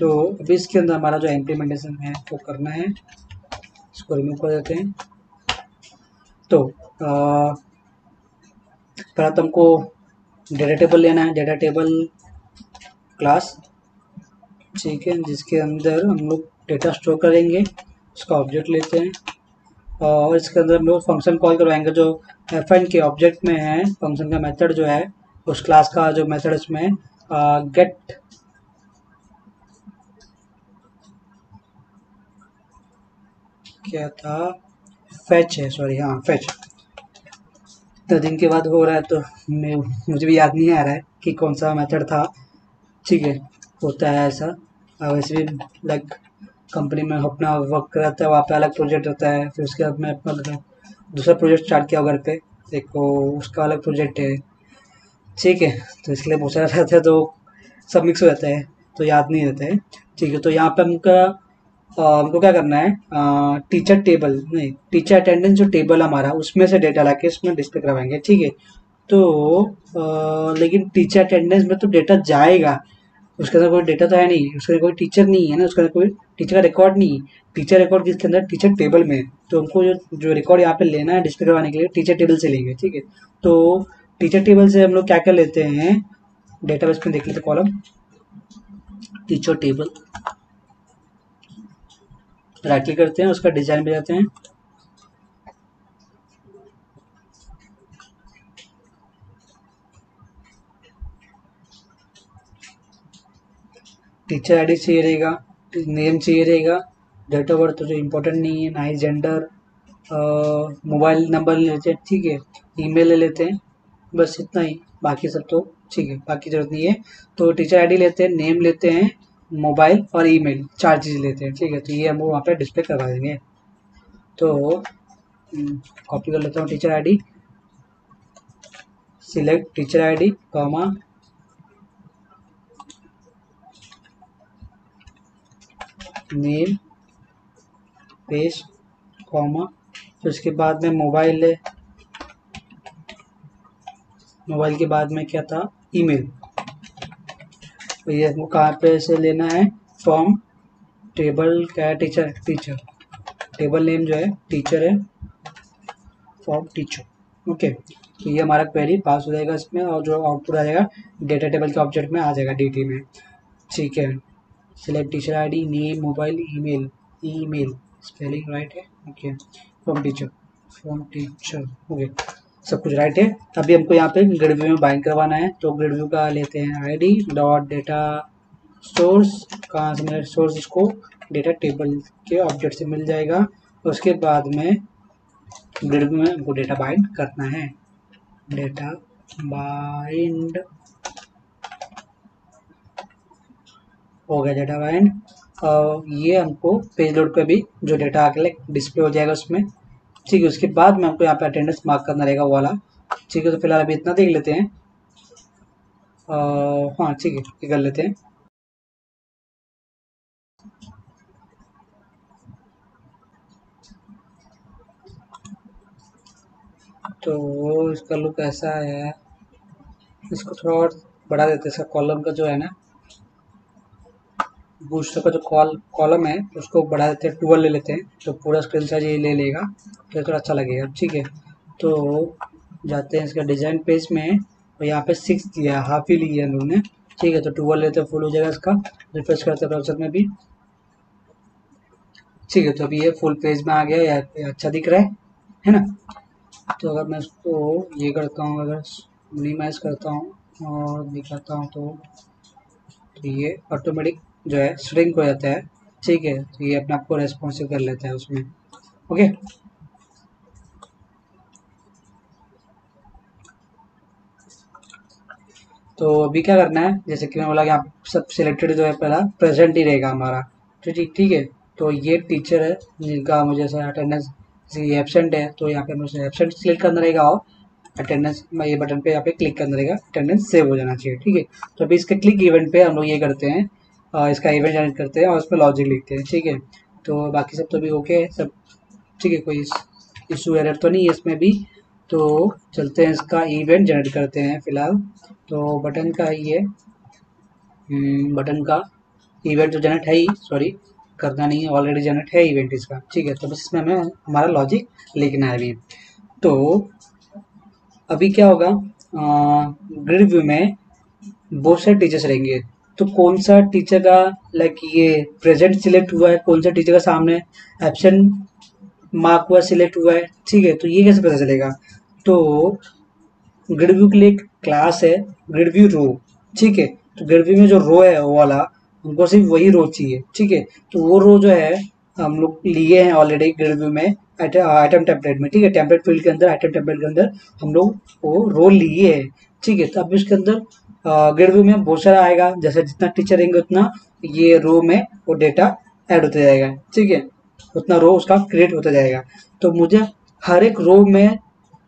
तो अभी इसके अंदर हमारा जो इम्प्लीमेंटेशन है वो करना है, इसको रिमूव कर देते हैं। तो पहला तो हमको डेटा टेबल लेना है, डेटा टेबल क्लास, ठीक है, जिसके अंदर हम लोग डेटा स्टोर करेंगे, उसका ऑब्जेक्ट लेते हैं। और इसके अंदर हम लोग फंक्शन कॉल करवाएंगे जो एफ एन के ऑब्जेक्ट में है। फंक्शन का मेथड जो है उस क्लास का जो मेथड उसमें गेट क्या था, फैच है, सॉरी, हाँ फैच। तो दिन के बाद हो रहा है तो मुझे भी याद नहीं आ रहा है कि कौन सा मेथड था। ठीक है, होता है ऐसा। वैसे भी लाइक कंपनी में अपना वर्क रहता है, वहाँ पे अलग प्रोजेक्ट रहता है, फिर उसके बाद मैं अपना दूसरा प्रोजेक्ट स्टार्ट किया घर पे, देखो उसका अलग प्रोजेक्ट है। ठीक है, तो इसलिए बहुत सारा रहता है तो सब मिक्स हो जाता है, तो याद नहीं रहता है। ठीक है, तो यहाँ पे हमको क्या करना है, टीचर टेबल नहीं, टीचर अटेंडेंस जो टेबल हमारा उसमें से डेटा लाके इसमें डिस्प्ले करवाएंगे। ठीक है, तो लेकिन टीचर अटेंडेंस में तो डेटा जाएगा, उसके अंदर कोई डेटा तो है नहीं, उसके अंदर कोई टीचर नहीं है ना, उसके अंदर कोई टीचर का रिकॉर्ड नहीं है। टीचर रिकॉर्ड किसके अंदर, टीचर टेबल में है। तो हमको जो जो रिकॉर्ड यहाँ पे लेना है डिस्प्ले करवाने के लिए टीचर टेबल से लेंगे। ठीक है, तो टीचर टेबल से हम लोग क्या क्या लेते हैं, डेटाबेस में देख लेते, column teacher table, right click करते हैं, उसका डिजाइन में जाते हैं, टीचर आईडी चाहिए रहेगा, नेम चाहिए रहेगा, डेट ऑफ बर्थ तो जो इम्पोर्टेंट नहीं है, ना ही जेंडर, मोबाइल नंबर ले लेते हैं। ठीक है, ईमेल ले लेते हैं, बस इतना ही, बाकी सब तो ठीक है, बाकी जरूरत नहीं है। तो टीचर आईडी लेते हैं, नेम लेते हैं, मोबाइल और ईमेल, चार चीज़ लेते हैं। ठीक है, तो ये हम वहाँ पे डिस्प्ले करवा देंगे। तो कॉपी कर लेता हूँ teacher ID, select teacher ID comma name page comma, फिर उसके बाद में मोबाइल है, मोबाइल के बाद में क्या था, ईमेल। तो ये हमको कहाँ पे से लेना है, फॉर्म टेबल क्या है, टीचर, टीचर टेबल नेम जो है टीचर है, फॉर्म टीचर। ओके, तो ये हमारा क्वेरी पास हो जाएगा इसमें, और जो आउटपुट आ जाएगा डेटा टेबल के ऑब्जेक्ट में आ जाएगा, डीटी में। ठीक है, select teacher ID, name, mobile, email, email spelling right है, okay, from teacher, from teacher, okay, सब कुछ राइट है। अभी हमको यहाँ पे ग्रिड व्यू में बाइंड करवाना है, तो ग्रिड व्यू का लेते हैं आईडी डॉट डेटा सोर्स, कहाँ से मेरा सोर्स, इसको डेटा टेबल के ऑब्जेक्ट से मिल जाएगा। उसके बाद में ग्रिड व्यू में हमको डेटा बाइंड करना है, डेटा बाइंड हो गया, डेटा बाइंड। ये हमको पेज लोड पे भी जो डेटा आके डिस्प्ले हो जाएगा उसमें। ठीक है, उसके बाद में हमको यहाँ पे अटेंडेंस मार्क करना रहेगा वो वाला। ठीक है, तो फिलहाल अभी इतना देख लेते हैं। हाँ ठीक है, ये कर लेते हैं। तो इसका लुक ऐसा है, इसको थोड़ा और बढ़ा देते हैं, इसका कॉलम का जो है ना, बूस्टर का जो कॉलम है उसको बढ़ा देते हैं, 12 ले लेते हैं, तो पूरा स्क्रीन साइज ये ले लेगा, तो थोड़ा अच्छा लगेगा। ठीक है, तो जाते हैं इसका डिज़ाइन पेज में, और यहाँ पे 6 दिया है, हाफ ही लिया है हम लोग ने। ठीक है, तो 12 लेते हैं, फुल हो जाएगा इसका। रिफ्रेश करते हैं ब्राउज़र में भी। ठीक है, तो अभी ये फुल पेज में आ गया, ये अच्छा दिख रहा है ना। तो अगर मैं इसको ये करता हूँ, अगर मिनिमाइज करता हूँ और दिखाता हूँ, तो ये ऑटोमेटिक जो है श्रिंक हो जाता है। ठीक है, तो ये अपने आप को रेस्पॉन्सिव कर लेता है उसमें। ओके, तो अभी क्या करना है, जैसे कि मैं बोला कि आप सब सिलेक्टेड जो है पहला प्रेजेंट ही रहेगा हमारा। तो ठीक है, तो ये टीचर है जिनका मुझे ऐसा अटेंडेंस, ये एबसेंट है, तो यहाँ पे मुझे एबसेंट सिलेक्ट करना रहेगा, और अटेंडेंस में ये बटन पे यहाँ पे क्लिक करना रहेगा, अटेंडेंस सेव हो जाना चाहिए। ठीक है, तो अभी इसके क्लिक इवेंट पे हम लोग ये करते हैं, इसका इवेंट जनरेट करते हैं और उस पर लॉजिक लिखते हैं। ठीक है, तो बाकी सब तो भी ओके है सब। ठीक है, कोई इशू एरर तो नहीं है इसमें भी। तो चलते हैं, इसका इवेंट जनरेट करते हैं फिलहाल। तो बटन का ये बटन का इवेंट तो जनरेट है ही, सॉरी करना नहीं है, ऑलरेडी जनरेट है इवेंट इसका। ठीक है, तो बस इसमें हमें हमारा लॉजिक लिखना है अभी। तो अभी क्या होगा, ग्रिड व्यू में बहुत सारे टीचर्स रहेंगे, तो कौन सा टीचर का लाइक ये प्रेजेंट सिलेक्ट हुआ है, कौन सा टीचर का सामने एब्सेंट मार्क हुआ, सिलेक्ट हुआ है, ठीक है। तो ये कैसे पता चलेगा? तो ग्रिड व्यू के लिए एक क्लास है ग्रिड व्यू रो, ठीक है। तो ग्रिड व्यू में जो रो है वो वाला, हमको सिर्फ वही रो चाहिए, ठीक है। तो वो रो जो है हम लोग लिए हैं ऑलरेडी ग्रिड व्यू में, आइटम टेम्पलेट में, ठीक है। टेम्पलेट फील्ड के अंदर, आइटम टेम्पलेट के अंदर हम लोग वो रो लिए है, ठीक है। तो अब इसके अंदर ग्रिड व्यू में बहुत सारा आएगा, जैसे जितना टीचर रहेंगे उतना ये रो में वो डेटा ऐड होता जाएगा, ठीक है। उतना रो उसका क्रिएट होता जाएगा। तो मुझे हर एक रो में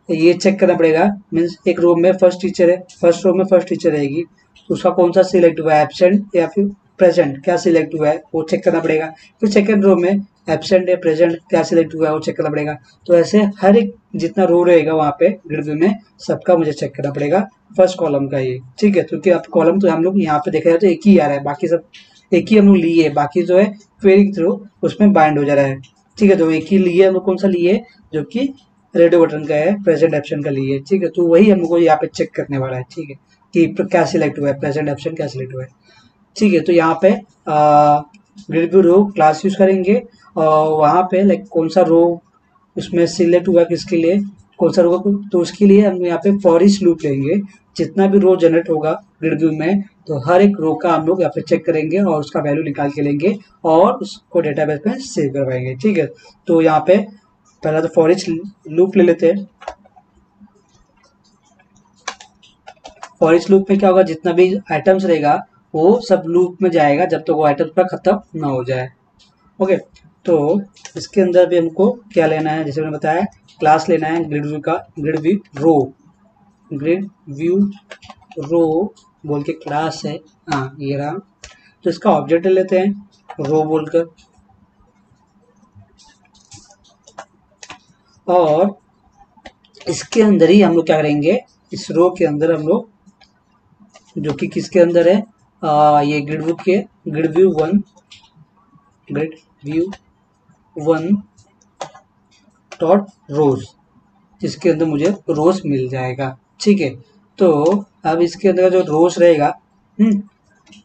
ये चेक करना पड़ेगा, मीन्स एक रो में फर्स्ट टीचर है, फर्स्ट रो में फर्स्ट टीचर रहेगी, तो उसका कौन सा सिलेक्ट हुआ है, एब्सेंट या फिर प्रेजेंट क्या सिलेक्ट हुआ है वो चेक करना पड़ेगा। फिर सेकंड रो में एब्सेंट या प्रेजेंट क्या सिलेक्ट हुआ है वो चेक करना पड़ेगा। तो ऐसे हर एक जितना रो रहेगा वहाँ पे ग्रिड व्यू में सबका मुझे चेक करना पड़ेगा फर्स्ट कॉलम का ये, ठीक है। क्योंकि अब कॉलम तो हम लोग यहाँ पे देखा जाए तो एक ही आ रहा है, बाकी सब एक ही हम लोग लिए, बाकी जो है क्वेरी के थ्रू उसमें बाइंड हो जा रहा है, ठीक है। तो एक ही लिए हम लोग, कौन सा लिए जो कि रेडियो बटन का है, प्रेजेंट एप्शन का लिए, ठीक है। तो वही हमको यहाँ पे चेक करने वाला है, ठीक है, कि क्या सिलेक्ट हुआ है, प्रेजेंट एप्शन क्या सिलेक्ट हुआ है, ठीक है। तो यहाँ पे grid view row class use करेंगे और वहाँ पे लाइक कौन सा रो उसमें सिलेक्ट हुआ किसके लिए, कौन सा रो, तो उसके लिए हम यहाँ पे फॉर ईच लूप लेंगे। जितना भी रो जनरेट होगा ग्रिड व्यू में, तो हर एक रो का हम लोग यहाँ पे चेक करेंगे और उसका वैल्यू निकाल के लेंगे और उसको डेटाबेस में सेव करवाएंगे, ठीक है। तो यहाँ पे पहला तो फॉर ईच लूप ले लेते हैं। फॉर ईच लूप में क्या होगा, जितना भी आइटम्स रहेगा वो सब लूप में जाएगा जब तक वो आइटम्स पूरा खत्म ना हो जाए, ओके। तो इसके अंदर भी हमको क्या लेना है, जैसे मैंने बताया क्लास लेना है ग्रिड व्यू का, grid view row, grid view row बोल के क्लास है, हाँ ये रहा। तो इसका ऑब्जेक्ट ले लेते हैं रो बोलकर, और इसके अंदर ही हम लोग क्या करेंगे, इस रो के अंदर हम लोग जो कि किसके अंदर है, ये ग्रिड व्यू के grid view one, grid view one dot rows, जिसके अंदर मुझे रोज मिल जाएगा, ठीक है। तो अब इसके अंदर जो रोज रहेगा,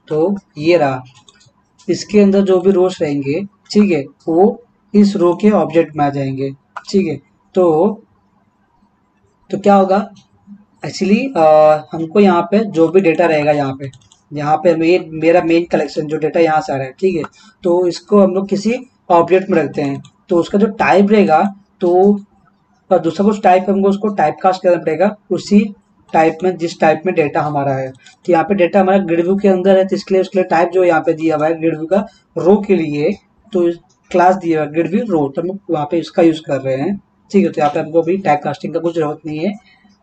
तो ये रहा, इसके अंदर जो भी रोज रहेंगे, ठीक है, वो इस रो के ऑब्जेक्ट में आ जाएंगे, ठीक है। तो क्या होगा एक्चुअली, हमको यहाँ पे जो भी डेटा रहेगा, यहाँ पे मेरा मेन कलेक्शन जो डेटा यहाँ से आ रहा है, ठीक है। तो इसको हम लोग किसी ऑब्जेक्ट में रखते हैं, तो उसका जो टाइप रहेगा, तो दूसरा कुछ टाइप हमको उसको टाइप कास्ट करना पड़ेगा उसी टाइप में जिस टाइप में डेटा हमारा है। तो यहाँ पे डेटा हमारा ग्रिड व्यू के अंदर है, तो इसके लिए उसके लिए टाइप जो यहाँ पे दिया हुआ है ग्रिड व्यू का रो के लिए, तो क्लास दिया हुआ है ग्रिड व्यू रो, तो हम वहाँ पे इसका यूज कर रहे हैं, ठीक है। तो यहाँ पे हमको भी टाइप कास्टिंग का कुछ जरूरत नहीं है,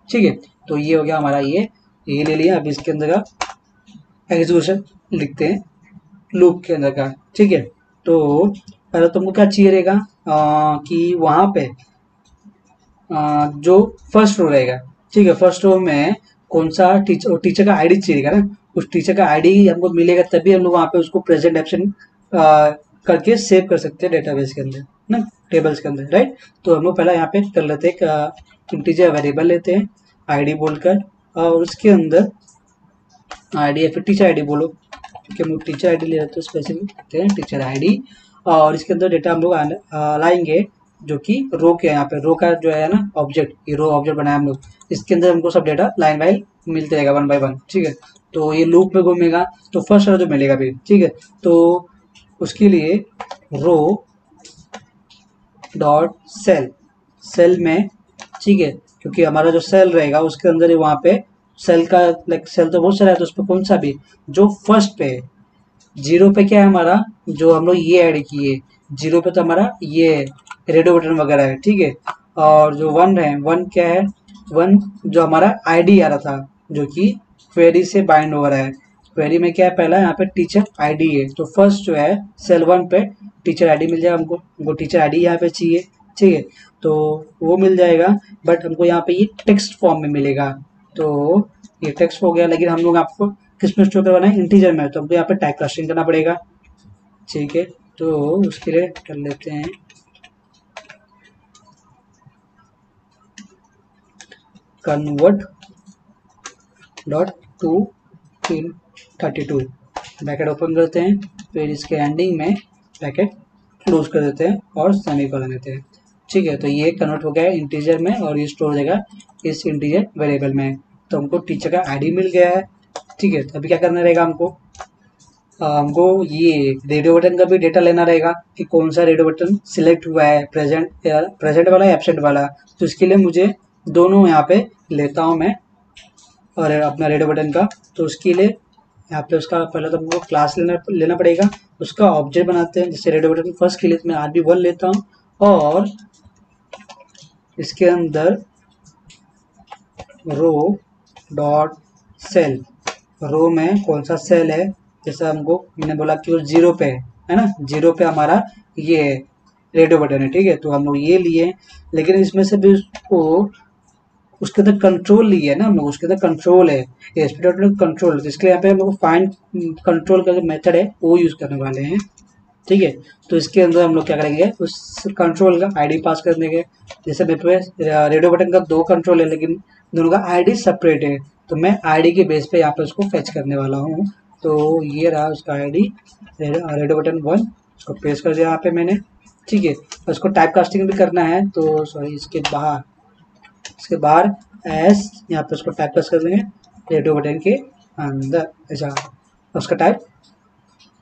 ठीक है। तो ये हो गया हमारा, ये ले लिया। अब इसके अंदर का एग्जीक्यूशन लिखते हैं लूप के अंदर का, ठीक है। तो पहले तुमको क्या चाहिए रहेगा, कि वहां पे जो फर्स्ट रो रहेगा, ठीक है, फर्स्ट रो में कौन सा टीचर का आईडी चाहिएगा ना, उस टीचर का आईडी हमको मिलेगा तभी हम लोग वहाँ पे उसको प्रेजेंट एप्शन करके सेव कर सकते हैं डेटाबेस के अंदर ना, टेबल्स के अंदर, राइट। तो हम लोग पहले यहाँ पे कर लेते हैं, इंटीजर वेरिएबल लेते हैं आईडी बोलकर, और उसके अंदर आईडी या फिर टीचर आईडी बोलो, ठीक है। हम लोग टीचर आईडी ले रहे तो स्पेसिफिक करते हैं टीचर आईडी, और इसके अंदर डेटा हम लोग लाएंगे जो कि रो के, यहाँ पे रो का जो है ना ऑब्जेक्ट, ये रो ऑब्जेक्ट बनाया हम लोग, इसके अंदर हमको सब डेटा लाइन बाय मिलते रहेगा, वन बाय वन, ठीक है। तो ये लूप में घूमेगा, तो फर्स्ट वाला जो मिलेगा भी, ठीक है। तो उसके लिए रो डॉट सेल, सेल में, ठीक है, क्योंकि हमारा जो सेल रहेगा उसके अंदर ही वहाँ पे सेल का, लाइक सेल तो बहुत सारा है, तो उस पर कौन सा भी जो फर्स्ट पे है, जीरो पे क्या है हमारा, जो हम लोग ये ऐड किए, जीरो पे तो हमारा ये रेडियो बटन वगैरह है, ठीक है। और जो वन है, वन क्या है, वन जो हमारा आईडी आ रहा था जो कि क्वेरी से बाइंड हो रहा है, क्वेरी में क्या है, पहला यहाँ पे टीचर आईडी है, तो फर्स्ट जो है सेल वन पे टीचर आईडी मिल जाएगा हमको टीचर आईडी यहाँ पे चाहिए, ठीक है। तो वो मिल जाएगा, बट हमको यहाँ पे ये टेक्स्ट फॉर्म में मिलेगा, तो ये टेक्स्ट हो गया, लेकिन हम लोग आपको किस में स्टोर करवाना है, इंटीजर में, तो हमको यहाँ पे टाइप कास्टिंग करना पड़ेगा, ठीक है। तो उसके लिए कर लेते हैं convert dot to in 32, bracket open करते हैं, फिर इसके एंडिंग में ब्रैकेट क्लोज कर देते हैं और सेमीकोलन देते हैं। ठीक है, तो ये कन्वर्ट हो गया इंटीजर में और ये स्टोर हो जाएगा इस इंटीजर वेरिएबल में। तो हमको टीचर का आईडी मिल गया है। ठीक है, तो अभी क्या करना रहेगा हमको ये रेडियो बटन का भी डेटा लेना रहेगा कि कौन सा रेडियो बटन सिलेक्ट हुआ है, प्रेजेंट वाला या एब्सेंट वाला। तो इसके लिए मुझे दोनों यहाँ पे लेता हूँ मैं और अपना रेडियो बटन का। तो उसके लिए यहाँ पे उसका पहले तो हमको क्लास लेना पड़ेगा, उसका ऑब्जेक्ट बनाते हैं। जैसे रेडियो बटन फर्स्ट के लिए मैं RB1 लेता हूँ और इसके अंदर रो डॉट सेल, रो में कौन सा सेल है, जैसे हमको मैंने बोला कि वो 0 पे है ना, 0 पे हमारा ये रेडियो बटन है। ठीक है, तो हम लोग ये लिए, लेकिन इसमें से भी उसको उसके अंदर कंट्रोल लिए ना हम लोग, उसके अंदर कंट्रोल है कंट्रोल। तो इसके लिए यहाँ पे हम लोग फाइंड कंट्रोल का जो मेथड है वो यूज करने वाले हैं। ठीक है, तो इसके अंदर हम लोग क्या करेंगे, उस कंट्रोल का आईडी पास कर देंगे। जैसे मेरे पे रेडियो बटन का 2 कंट्रोल है, लेकिन दोनों का आईडी सेपरेट है, तो मैं आईडी के बेस पे यहाँ पे उसको फेच करने वाला हूँ। तो ये रहा उसका आईडी रेडियो बटन 1, उसको पेस्ट कर दिया यहाँ पे मैंने। ठीक है, उसको टाइप कास्टिंग भी करना है, तो सॉरी इसके बाहर एस यहाँ पे उसको टाइप कास्ट कर देंगे रेडियो बटन के अंदर। ऐसा उसका टाइप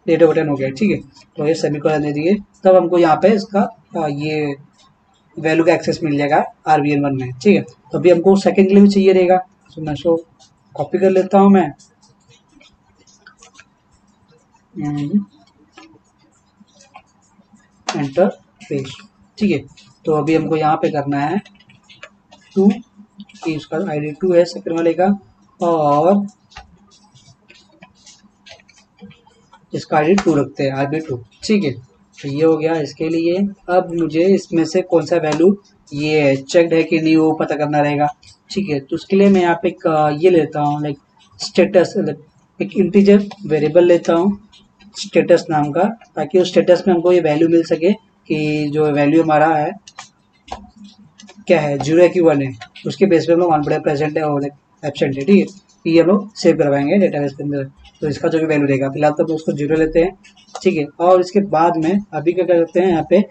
रेडियो बटन हो गया। ठीक है, तो ये सेमीकोलन दे दिए, तब हमको यहाँ पे इसका ये वैल्यू का एक्सेस मिल जाएगा RBN1 में। ठीक है, तो अभी हमको सेकंड के लिए भी चाहिए रहेगा, तो मैं इसको कॉपी कर लेता हूँ मैं। Enter paste. ठीक है, तो अभी हमको यहाँ पे करना है 2 कि उसका ID 2 है सेकंड वाले का, और इसका ID 2 रखते हैं RB2। ठीक है, तो ये हो गया इसके लिए। अब मुझे इसमें से कौन सा वैल्यू ये चेक्ड है कि नहीं वो पता करना रहेगा। ठीक है, तो उसके लिए मैं यहाँ पे एक ये लेता हूँ लाइक स्टेटस, एक इंटीजर वेरिएबल लेता हूँ स्टेटस नाम का, ताकि उस स्टेटस में हमको ये वैल्यू मिल सके कि जो वैल्यू हमारा है क्या है, 0 है कि 1 है। उसके बेस पे हम लोग वन बड़े प्रेजेंट है और एब्सेंट है। ठीक है, ये हम लोग सेव करवाएंगे डेटाबेस के अंदर। तो इसका जो भी वैल्यू रहेगा, फिलहाल तो हम उसको 0 लेते हैं। ठीक है, और इसके बाद में अभी क्या करते हैं, यहाँ पे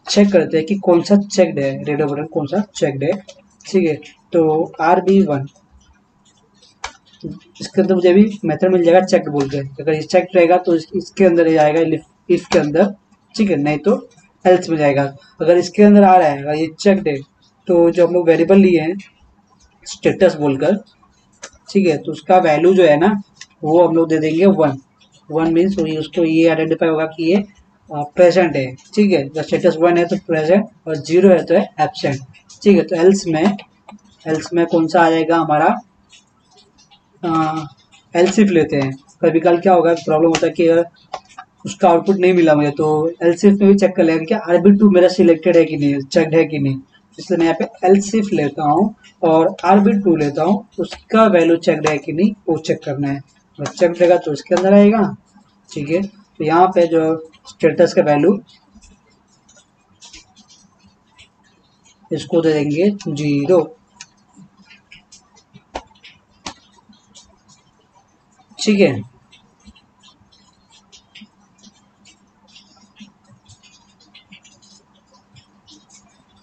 चेक करते हैं कि कौन सा चेक्ड है रेडियो बटन, कौन सा चेक्ड है। ठीक है, तो RB1 इसके अंदर मुझे भी मेथड मिल जाएगा चेक बोल के। अगर ये चेक रहेगा तो इसके अंदर जाएगा इफ के अंदर। ठीक है, नहीं तो एल्स में जाएगा। अगर इसके अंदर आ रहा है, अगर ये चेक्ड है, तो जो हम लोग वेरिएबल लिए हैं स्टेटस बोलकर, ठीक है, तो उसका वैल्यू जो है ना वो हम लोग दे देंगे 1 मीन्स उसको ये आइडेंटिफाई होगा कि ये प्रेजेंट है। ठीक है, जब स्टेटस 1 है तो प्रेजेंट और 0 है तो है एब्सेंट। ठीक है, तो एल्स में कौन सा आ जाएगा हमारा, एलसिफ लेते हैं। कभी कल क्या होगा, प्रॉब्लम होता है कि उसका आउटपुट नहीं मिला मुझे, तो एलसिफ में भी चेक कर लेगा कि RB2 मेरा सिलेक्टेड है कि नहीं, चेक्ड है कि नहीं। इसलिए मैं यहाँ पे एलसिफ लेता हूँ और RB2 लेता हूँ, उसका वैल्यू चेक्ड है कि नहीं वो चेक करना है। अगर चेक रहेगा तो इसके अंदर आएगा। ठीक है, तो यहाँ पे जो स्टेटस का वैल्यू इसको दे देंगे 0। ठीक है,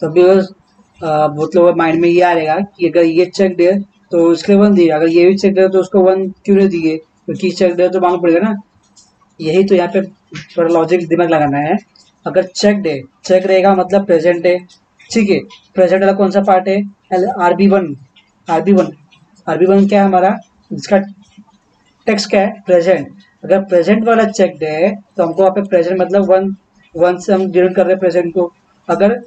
तभी बहुत लोगों माइंड में ये आ रहेगा कि अगर ये चेक्ड है तो इसके 1 दिए, अगर ये भी चेक्ड है तो उसको 1 क्यों नहीं दिए, क्योंकि चेक्ड है तो मालूम पड़ेगा ना। यही तो यहाँ पे थोड़ा लॉजिक दिमाग लगाना है। अगर चेक्ड है, चेक रहेगा मतलब प्रेजेंट है। ठीक है, प्रेजेंट वाला कौन सा पार्ट है, RB1। RB1 RB1 क्या है हमारा, जिसका टेक्स्ट क्या है, प्रेजेंट। अगर प्रेजेंट वाला चेक्ड है तो हमको यहाँ पे प्रेजेंट मतलब 1 से हम डिनोट कर रहे हैं प्रेजेंट को। अगर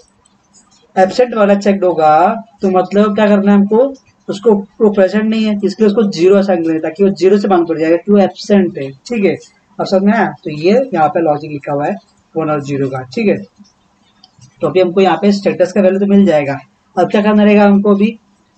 एब्सेंट वाला चेक्ड होगा तो मतलब क्या करना है हमको, उसको वो प्रेजेंट नहीं है इसलिए उसको 0 असाइन करें, ताकि वो 0 से मांग पड़ जाएगा कि वो एब्सेंट है। ठीक है, अब समझ में आया। तो ये यहाँ पे लॉजिक लिखा हुआ है 1 और 0 का। ठीक है, तो अभी हमको यहाँ पे स्टेटस का वैल्यू तो मिल जाएगा। अब क्या करना रहेगा हमको,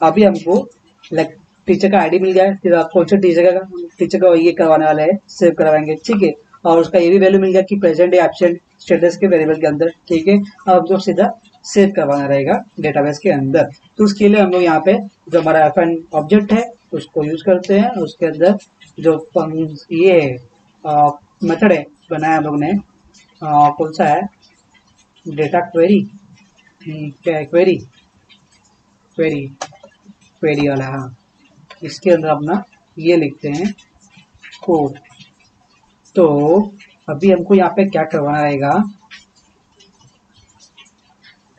अभी हमको लाइक टीचर का आईडी मिल गया है, फिर आप कौन सा टीचर का ये करवाने वाला है, सेव करवाएंगे। ठीक है, और उसका ये भी वैल्यू मिल गया कि प्रेजेंट या एब्सेंट स्टेटस के वेरिएबल के अंदर। ठीक है, अब हमको सीधा सेव करवाना रहेगा डेटाबेस के अंदर। तो उसके लिए हम लोग यहाँ पे जो हमारा FN ऑब्जेक्ट है उसको यूज करते हैं। उसके अंदर जो ये मेथड है बनाया हम लोग ने, कौन सा है, डेटा क्वेरी। क्या है, क्वेरी क्वेरी क्वेरी वाला, हाँ। इसके अंदर अपना ये लिखते हैं कोड। तो अभी हमको यहाँ पे क्या करवाना रहेगा,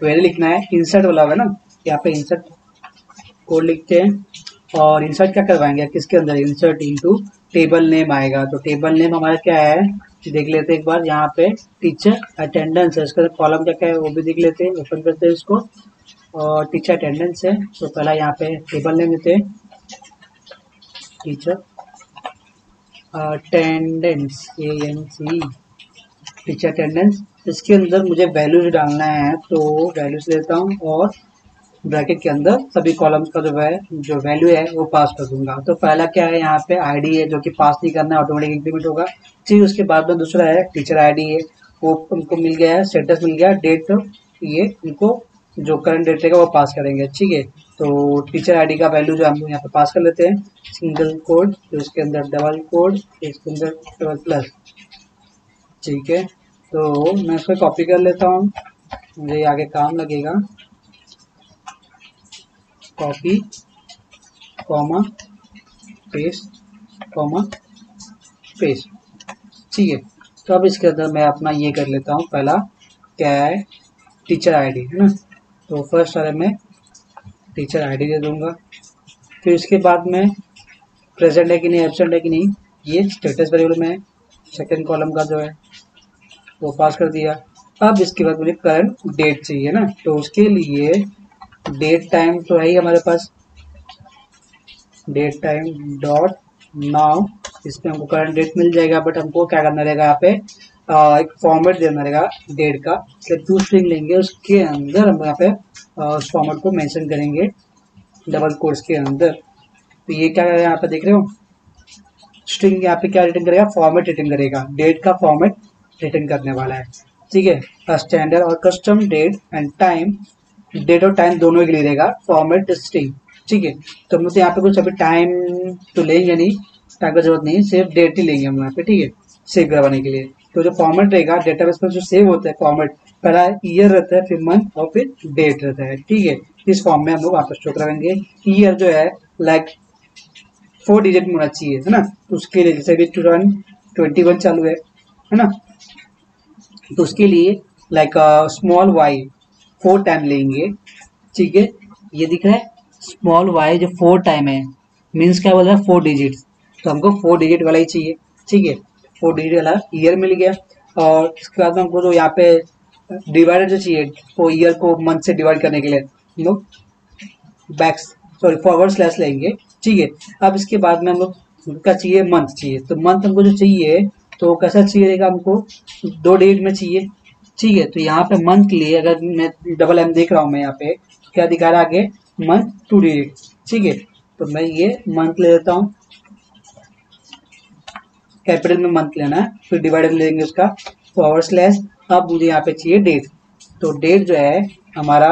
क्वेरी लिखना है, इंसर्ट वाला होगा ना, यहाँ पे इंसर्ट कोड लिखते हैं और इंसर्ट क्या करवाएंगे किसके अंदर, इंसर्ट इनटू टेबल नेम आएगा। तो टेबल नेम हमारा क्या है देख लेते हैं एक बार, यहाँ पे टीचर अटेंडेंस है, इसका कॉलम क्या क्या है वो भी देख लेते हैं, ओपन करते हैं इसको। और टीचर अटेंडेंस है, तो पहला यहाँ पे टेबल नेम देते हैं, teacher attendance, ANC, teacher attendance. इसके अंदर मुझे वैल्यूज डालना है, तो वैल्यूज लेता हूँ और ब्रैकेट के अंदर सभी कॉलम्स का जो वैल्यू है वो पास कर दूंगा। तो पहला क्या है यहाँ पे आईडी है, जो कि पास नहीं करना है, ऑटोमेटिक इंक्रीमेंट होगा। ठीक, उसके बाद में दूसरा है टीचर आईडी है, वो उनको मिल गया है, स्टेटस मिल गया, डेट, ये उनको जो करंट डेट रहेगा वो पास करेंगे। ठीक है, तो टीचर आईडी का वैल्यू जो हम यहाँ पे पास कर लेते हैं, सिंगल कोड, तो इसके अंदर डबल कोड, इसके अंदर डबल प्लस। ठीक है, तो मैं इसको कॉपी कर लेता हूँ, मुझे आगे काम लगेगा। Copy comma paste comma paste. ठीक है, तो अब इसके अंदर मैं अपना ये कर लेता हूँ, पहला क्या है टीचर आईडी है ना, तो फर्स्ट वाले में टीचर आईडी दे दूंगा। फिर इसके बाद में प्रेजेंट है कि नहीं, एब्सेंट है कि नहीं, ये स्टेटस वेरिएबल में है, सेकेंड कॉलम का जो है वो पास कर दिया। अब इसके बाद मुझे करंट डेट चाहिए ना, तो उसके लिए डेट टाइम तो है ही हमारे पास, डेट टाइम डॉट नाउ, इसमें हमको करंट डेट मिल जाएगा। बट हमको क्या करना रहेगा यहाँ पे, एक फॉर्मेट देना रहेगा डेट का, टू स्ट्रिंग लेंगे, उसके अंदर हम यहाँ पे उस फॉर्मेट को मेंशन करेंगे डबल कोट्स के अंदर। तो ये क्या है यहाँ पे देख रहे हो, स्ट्रिंग यहाँ पे क्या रिटर्न करेगा, फॉर्मेट रिटर्न करेगा, डेट का फॉर्मेट रिटर्न करने वाला है। ठीक है, स्टैंडर्ड और custom date and time, date और टाइम दोनों के लिए रहेगा फॉर्मेट स्ट्रिंग। ठीक है, तो हम लोग यहाँ पे कुछ अभी टाइम तो लेंगे नहीं, टाइम का जरूरत नहीं, सिर्फ डेट ही लेंगे हम यहाँ पे। ठीक है, सेव करवाने के लिए। तो जो फॉर्मेट रहेगा डेटाबेस पर जो सेव होता है फॉर्मेट, पहला ईयर रहता है, फिर मंथ और फिर डेट रहता है। ठीक है, इस फॉर्म में हम लोग वापस स्टोर करेंगे। ईयर जो है लाइक 4 डिजिट में होना चाहिए, है ना, तो उसके लिए जैसे भी 2021 चालू है ना, तो उसके लिए लाइक स्मॉल वाई 4 टाइम लेंगे। ठीक है, ये दिख रहा है स्मॉल वाई जो 4 टाइम है, मीन्स क्या बोल रहा है 4 डिजिट, तो हमको 4 डिजिट वाला ही चाहिए। ठीक है, 4 डिजिट वाला ईयर मिल गया। और इसके बाद में हमको जो यहाँ पे डिवाइडर जो चाहिए, वो ईयर को मंथ से डिवाइड करने के लिए हम लोग बैक सॉरी फॉरवर्ड स्लैश लेंगे। ठीक है, अब इसके बाद में हम लोग का चाहिए मंथ चाहिए, तो मंथ हमको जो चाहिए तो कैसा चाहिए, हमको 2 डिजिट में चाहिए। ठीक है, तो यहाँ पे मंथ के लिए अगर मैं डबल एम देख रहा हूँ मैं यहाँ पे, तो क्या दिखा रहा है आगे, मंथ 2 डिजिट। ठीक है, तो मैं ये मंथ ले लेता हूँ, कैपिटल में मंथ लेना है, फिर डिवाइडर लेंगे उसका फॉरवर्ड स्लैश। अब मुझे यहाँ पे चाहिए डेट, तो डेट जो है हमारा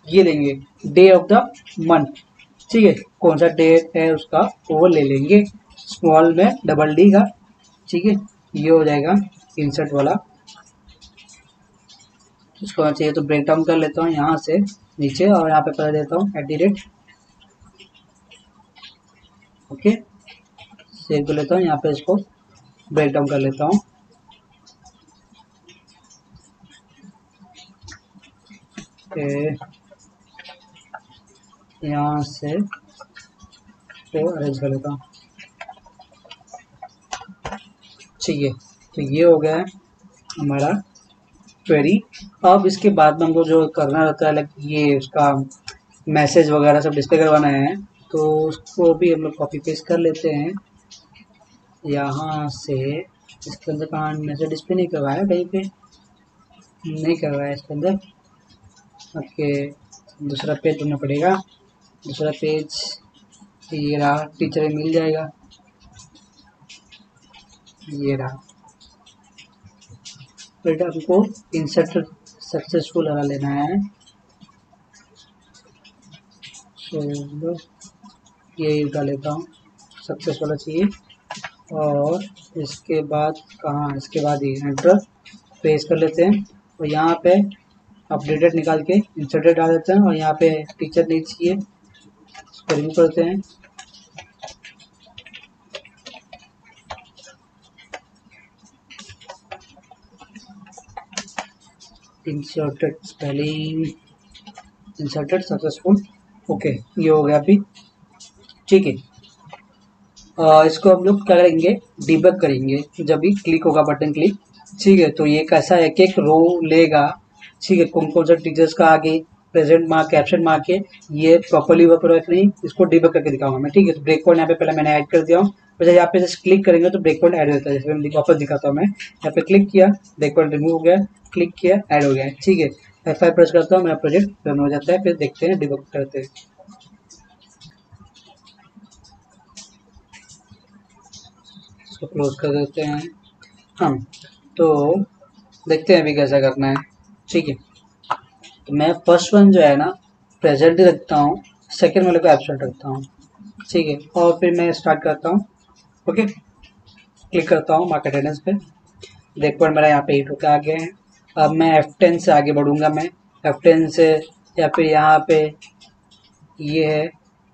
ये लेंगे, डे ऑफ द मंथ। ठीक है, कौन सा डेट है उसका वो ले लेंगे, स्मॉल में डबल डी का। ठीक है, ये हो जाएगा इंसर्ट वाला। इसको मैं चाहिए तो ब्रेक डाउन कर लेता हूँ यहाँ से नीचे, और यहाँ पे कर देता हूँ @ ओके, सेव कर लेता हूँ, यहाँ पे इसको ब्रेक डाउन कर लेता हूँ। यहाँ से तो अरेंज कर लेता हूँ। ठीक है, तो ये हो गया है हमारा क्वेरी। अब इसके बाद में हमको जो करना रहता है लाइक ये उसका मैसेज वगैरह सब डिस्प्ले करवाना है, तो उसको भी हम लोग कॉपी पेस्ट कर लेते हैं यहाँ से। इसके अंदर कहाँ मैसेज डिस्प्ले नहीं करवाया, कहीं पे नहीं करवाया इसके अंदर। ओके, दूसरा पेज ढूंढना पड़ेगा, दूसरा पेज ये रहा, टीचर मिल जाएगा, ये रहा। फिर हमको इंसर्ट सक्सेसफुल वाला लेना है, सो ये डाल लेता हूँ, सक्सेस वाला चाहिए। और इसके बाद कहाँ, इसके बाद ये एंटर पेस्ट कर लेते हैं। और यहाँ पे अपडेटेड निकाल के इंसर्टेड डाल देते हैं और यहाँ पे टीचर नहीं चाहिए, इसको रिमूव करते हैं। Inserted spelling, inserted successful, okay ये हो गया अभी, ठीक है। इसको हम लोग क्या करेंगे, डिबग करेंगे जब भी क्लिक होगा बटन क्लिक, ठीक है। तो ये कैसा है कि एक रो लेगा, ठीक है, कौन कौन सा टीचर्स का आगे प्रेजेंट मार्क कैप्शन मार्क है, ये प्रॉपर्ली वर्क हो रहा है नहीं, इसको डिबग करके दिखाऊंगा मैं, ठीक है। तो ब्रेक पॉइंट यहाँ पे पहले मैंने ऐड कर दिया हूँ, जब यहाँ पे जस्ट क्लिक करेंगे तो ब्रेक पॉइंट ऐड हो जाता है, जैसे मैं वापस दिखाता हूँ। मैं यहाँ पे क्लिक किया, ब्रेक पॉइंट रिमूव हो गया, क्लिक किया, ऐड हो गया, ठीक है। F5 प्रेस करता हूँ, मेरा प्रोजेक्ट रन हो जाता है। फिर देखते हैं, डिबग करते हैं, इसको क्लोज कर देते हैं हम। तो देखते हैं अभी कैसा करना है, ठीक है। तो मैं फर्स्ट वन जो है ना प्रेजेंट ही रखता हूँ, सेकेंड वाले को एब्सेंट रखता हूँ, ठीक है। और फिर मैं स्टार्ट करता हूँ, ओके। क्लिक करता हूँ मार्क अटेंडेंस पे, ब्रेक पॉइंट मेरा यहाँ पे हिट होकर आ गया है। अब मैं F10 से आगे बढ़ूंगा, मैं F10 से, या फिर यहाँ पे ये है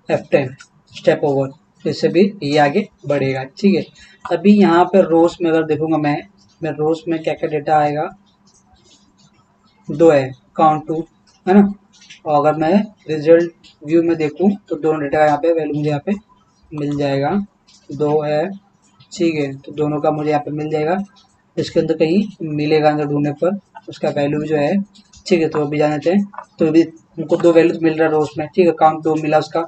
F10 स्टेप ओवर, इससे भी ये आगे बढ़ेगा, ठीक है। अभी यहाँ पे रोज में अगर देखूंगा मैं रोज में क्या क्या डेटा आएगा, 2 है, काउंट 2 है ना। और अगर मैं रिजल्ट व्यू में देखूं तो दोनों डेटा का यहाँ पे वैल्यू मुझे यहाँ पे मिल जाएगा, 2 है, ठीक है। तो दोनों का मुझे यहाँ पे मिल जाएगा, इसके अंदर कहीं मिलेगा अंदर ढूंढने पर उसका वैल्यू जो है, ठीक है। तो अभी जान लेते हैं, तो अभी हमको 2 वैल्यू मिल रहा है रोज में, ठीक है। काउंट 2 मिला उसका,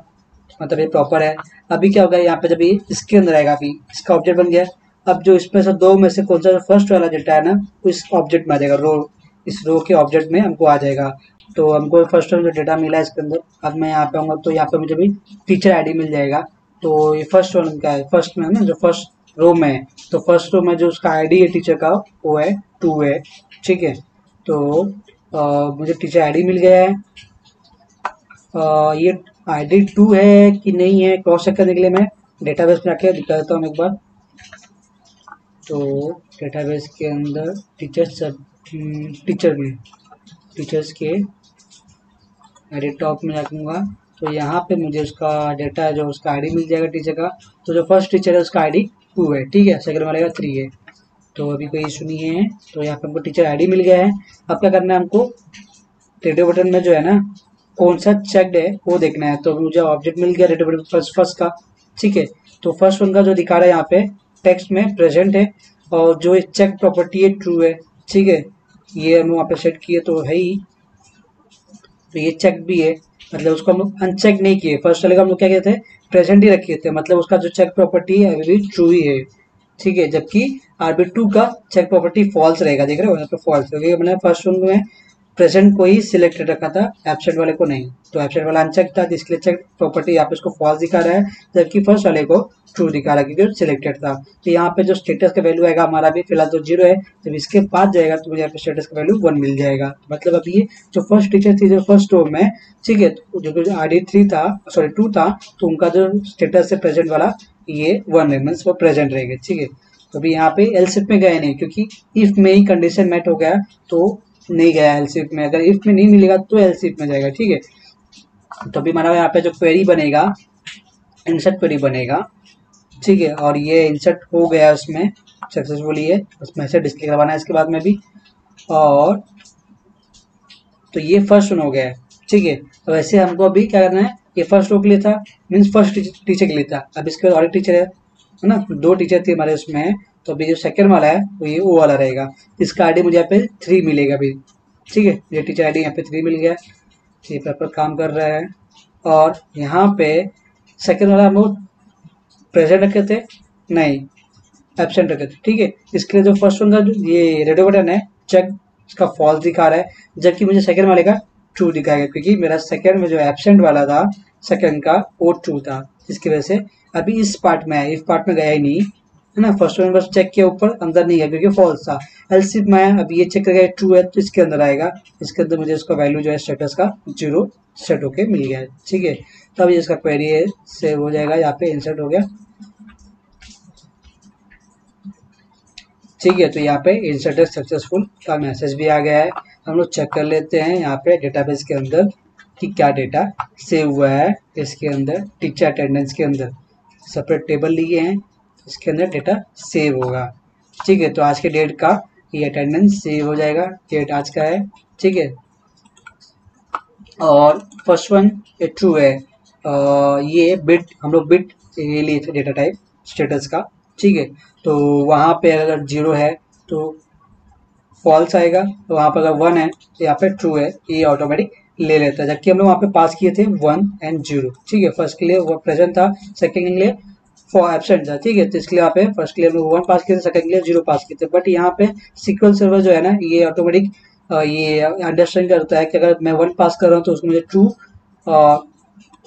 मतलब ये प्रॉपर है। अभी क्या होगा यहाँ पे, जब ये इसके अंदर आएगा, अभी इसका ऑब्जेक्ट बन गया। अब जो इसमें से 2 में से कौन सा फर्स्ट वाला डेटा है ना, वो इस ऑब्जेक्ट में आ जाएगा, रो, इस रो के ऑब्जेक्ट में हमको आ जाएगा। तो हमको फर्स्ट टाइम जो डेटा मिला है इसके अंदर, अब मैं यहाँ पे आऊँगा तो यहाँ पे मुझे भी टीचर आईडी मिल जाएगा। तो ये फर्स्ट वन का है, फर्स्ट में है ना, जो फर्स्ट रो में है, तो फर्स्ट रो में जो उसका आईडी है टीचर का वो है 2 है, ठीक है। तो मुझे टीचर आईडी मिल गया है। ये आईडी 2 है कि नहीं है क्रॉस चेक करने के लिए मैं डेटाबेस में आके दिखा देता हूँ एक बार। तो डेटाबेस के अंदर टीचर में टीचर्स के एडिट टॉप में जाऊँगा, तो यहाँ पे मुझे उसका डेटा जो उसका आईडी मिल जाएगा टीचर का। तो जो फर्स्ट टीचर है उसका आईडी 2 है, ठीक है, सेकंड वाले का 3 है। तो अभी कोई इशू नहीं है, तो यहाँ पे हमको टीचर आईडी मिल गया है। अब क्या करना है हमको, रेडियो बटन में जो है ना कौन सा चेकड है वो देखना है। तो मुझे ऑब्जेक्ट मिल गया रेडियो बटन फर्स्ट का, ठीक है। तो फर्स्ट वन का जो दिखा रहा है यहाँ पे टेक्स्ट में प्रेजेंट है, और जो चेक प्रॉपर्टी है ट्रू है, ठीक है। ये हम वहाँ पे सेट किए तो है ही, तो ये चेक भी है, मतलब उसको हम लोग अनचेक नहीं किए। फर्स्ट वाले का हम लोग क्या किए थे, प्रेजेंट ही रखे थे, मतलब उसका जो चेक प्रॉपर्टी है अभी भी ट्रू ही है, ठीक है। जबकि RB2 का चेक प्रॉपर्टी फॉल्स रहेगा, देख रहे हो यहाँ पे फॉल्स, क्योंकि मैंने फर्स्ट वन में प्रेजेंट को ही सिलेक्टेड रखा था, एब्सेंट वाले को नहीं। तो एब्सेंट वाला अनचेक था, जिसके लिए चेक प्रॉपर्टी यहाँ पे उसको फॉल्स दिखा रहा है, जबकि फर्स्ट वाले को ट्रू दिखा रहा है क्योंकि सिलेक्टेड था। तो यहाँ पे जो स्टेटस का वैल्यू आएगा हमारा भी फिलहाल तो 0 है, जब इसके बाद जाएगा तो मुझे यहाँ पे स्टेटस का वैल्यू 1 मिल जाएगा। मतलब अभी ये जो फर्स्ट टीचर थी जो फर्स्ट रो में, ठीक है, जो RD3 था, सॉरी 2 था, तो उनका जो स्टेटस है प्रेजेंट वाला ये 1 है, मीन्स वो प्रेजेंट रहेगा, ठीक है। तो अभी यहाँ पे एलसिफ में गए नहीं, क्योंकि इफ में ही कंडीशन मेट हो गया तो नहीं गया एलसिफ में, अगर इफ में नहीं मिलेगा तो एलसिफ में जाएगा, ठीक है। तो अभी हमारा यहाँ पे जो क्वेरी बनेगा, इंसर्ट क्वेरी बनेगा, ठीक है। और ये इंसर्ट हो गया उसमें सक्सेसफुली है, उसमें से डिस्प्ले करवाना है इसके बाद में भी। और तो ये फर्स्ट वन हो गया है, ठीक है। तो वैसे हमको अभी क्या करना है, ये फर्स्ट रो के लिए था, मीन्स फर्स्ट टीचर के लिए था। अब इसके बाद और एक टीचर है ना, 2 टीचर थे हमारे उसमें, तो अभी जो सेकंड वाला है वो ये वो वाला रहेगा, इसका आईडी मुझे यहाँ पे 3 मिलेगा अभी, ठीक है। ये टीचर आईडी यहाँ पे 3 मिल गया, ये प्रॉपर काम कर रहा है। और यहाँ पे सेकंड वाला हम लोग प्रेजेंट रखे थे, नहीं एब्सेंट रखे थे, ठीक है। इसके लिए जो फर्स्ट वन का जो ये रेडियो बटन है चेक, इसका फॉल्स दिखा रहा है, जबकि मुझे सेकंड वाले का ट्रू दिखाएगा, क्योंकि मेरा सेकंड में जो एब्सेंट वाला था सेकंड का वो ट्रू था, इसकी वजह से अभी इस पार्ट में है, इस पार्ट में गया ही नहीं है ना। फर्स्ट वन बस चेक किया, ऊपर अंदर नहीं है क्योंकि फॉल्स था। एलसिफ में आया, अभी ये चेक करेगा ट्रू है तो इसके अंदर आएगा, इसके अंदर मुझे इसका वैल्यू जो है स्टेटस का 0 सेट होके मिल गया है, ठीक है। तो अभी इसका क्वेरी है सेव हो जाएगा, यहाँ पे इंसर्ट हो गया। ठीक है, तो यहाँ पे इंसर्टेड सक्सेसफुल का मैसेज भी आ गया है। हम लोग चेक कर लेते हैं यहाँ पे डेटाबेस के अंदर कि क्या डेटा सेव हुआ है। इसके अंदर टीचर अटेंडेंस के अंदर सेपरेट टेबल लिए हैं, इसके अंदर डेटा सेव होगा। ठीक है, तो आज के डेट का ये अटेंडेंस सेव हो जाएगा, डेट आज का है। ठीक है, और फर्स्ट वन ये ट्रू है। ये बिट हम लोग बिट ये लिए थे डेटा टाइप स्टेटस का। ठीक है, तो वहाँ पे अगर 0 है तो फॉल्स आएगा, तो वहाँ पर अगर 1 है तो यहाँ पे ट्रू है, ये ऑटोमेटिक ले लेता है। जबकि हम लोग वहाँ पे पास किए थे 1 एंड 0। ठीक है, फर्स्ट के लिए वो प्रेजेंट था, सेकंड के लिए फॉर एब्सेंट था। ठीक है, तो इसके लिए यहाँ पे फर्स्ट के लिए हम लोग 1 पास किए थे, सेकंड के लिए 0 पास किए थे। बट यहाँ पे सीक्वल सर्वर जो है ना, ये ऑटोमेटिक ये अंडरस्टैंड करता है कि अगर मैं 1 पास कर रहा हूँ तो उसको मुझे ट्रू,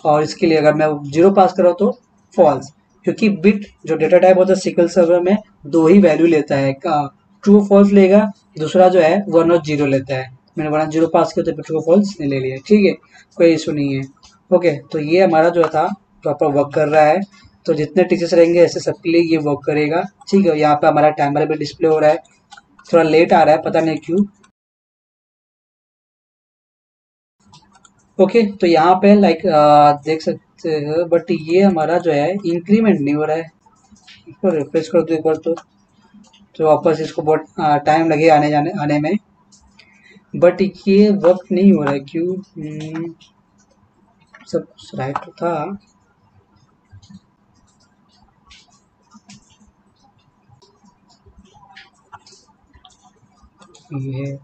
और इसके लिए अगर मैं 0 पास कर रहा हूँ तो फॉल्स। क्योंकि बिट जो डेटा टाइप होता है सीक्वल सर्वर में 2 ही वैल्यू लेता है, ट्रू फॉल्स लेगा, दूसरा जो है 1 और 0 लेता है। मैंने 1 और 0 पास किया तो ट्रू फॉल्स ने ले लिया। ठीक है, कोई इशू नहीं है। ओके, तो ये हमारा जो था प्रॉपर वर्क कर रहा है। तो जितने टीचर्स रहेंगे ऐसे सबके लिए ये वर्क करेगा। ठीक है, यहाँ पे हमारा टाइमर भी डिस्प्ले हो रहा है, थोड़ा लेट आ रहा है, पता नहीं क्यों। ओके, तो यहाँ पे लाइक देख सकते हो, बट ये हमारा जो है इंक्रीमेंट नहीं हो रहा है। इसको रिफ्रेश कर दो एक बार तो वापस इसको बहुत टाइम लगे आने में। बट ये वर्क नहीं हो रहा है, क्यों? सब राइट तो था। ये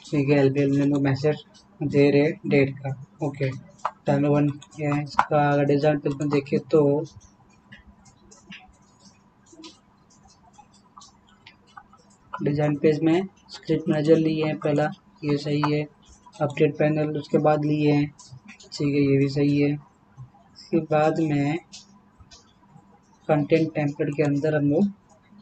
ठीक है, एलबीएल में मैसेज दे रहे डेट का। ओके, टाइम 1 है इसका। अगर डिजाइन पेज में देखे तो डिजाइन पेज में स्क्रिप्ट मैनेजर लिए हैं पहला, ये सही है। अपडेट पैनल उसके बाद लिए हैं, ठीक है, ये भी सही है। उसके बाद में कंटेंट टेम्पलेट के अंदर हम लोग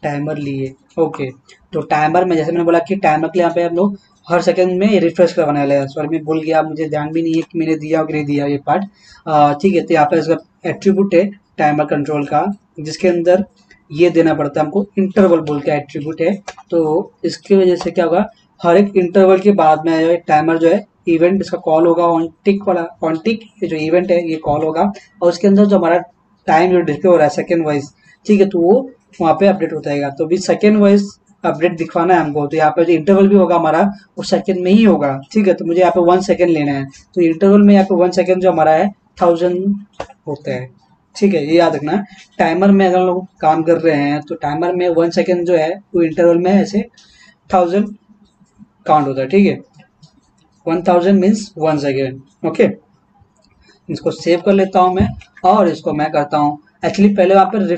टाइमर लिए। ओके, तो टाइमर में जैसे मैंने बोला कि टाइमर के लिए यहाँ पे हम लोग हर सेकंड में रिफ्रेश करवाने वाले हैं। सॉरी मैं भूल गया, मुझे ध्यान भी नहीं है कि मैंने दिया कि नहीं दिया ये पार्ट। ठीक है, तो यहाँ पे इसका एट्रीब्यूट है टाइमर कंट्रोल का, जिसके अंदर ये देना पड़ता है हमको, इंटरवल बोल के एट्रीब्यूट है। तो इसकी वजह से क्या होगा, हर एक इंटरवल के बाद में जो है टाइमर जो है इवेंट इसका कॉल होगा, ऑन टिक वाला, ऑन टिक जो इवेंट है ये कॉल होगा, और उसके अंदर जो हमारा टाइम जो डिस्प्ले हो रहा है सेकेंड वाइज, ठीक है, तो वो वहाँ पे अपडेट होता रहेगा। तो भी सेकेंड वाइज अपडेट दिखवाना है हमको, तो यहाँ पे जो इंटरवल भी होगा हमारा वो सेकेंड में ही होगा। ठीक है, तो मुझे यहाँ पे 1 सेकेंड लेना है, तो इंटरवल में यहाँ पे 1 सेकेंड जो हमारा है 1000 होता है। ठीक है, ये याद रखना। टाइमर में अगर लोग काम कर रहे हैं तो टाइमर में 1 सेकेंड जो है वो इंटरवल में ऐसे 1000 काउंट होता है। ठीक है, 1000 मीन्स 1 सेकेंड। ओके, इसको सेव कर लेता हूँ मैं, और इसको मैं करता हूँ। एक्चुअली पहले वहाँ पर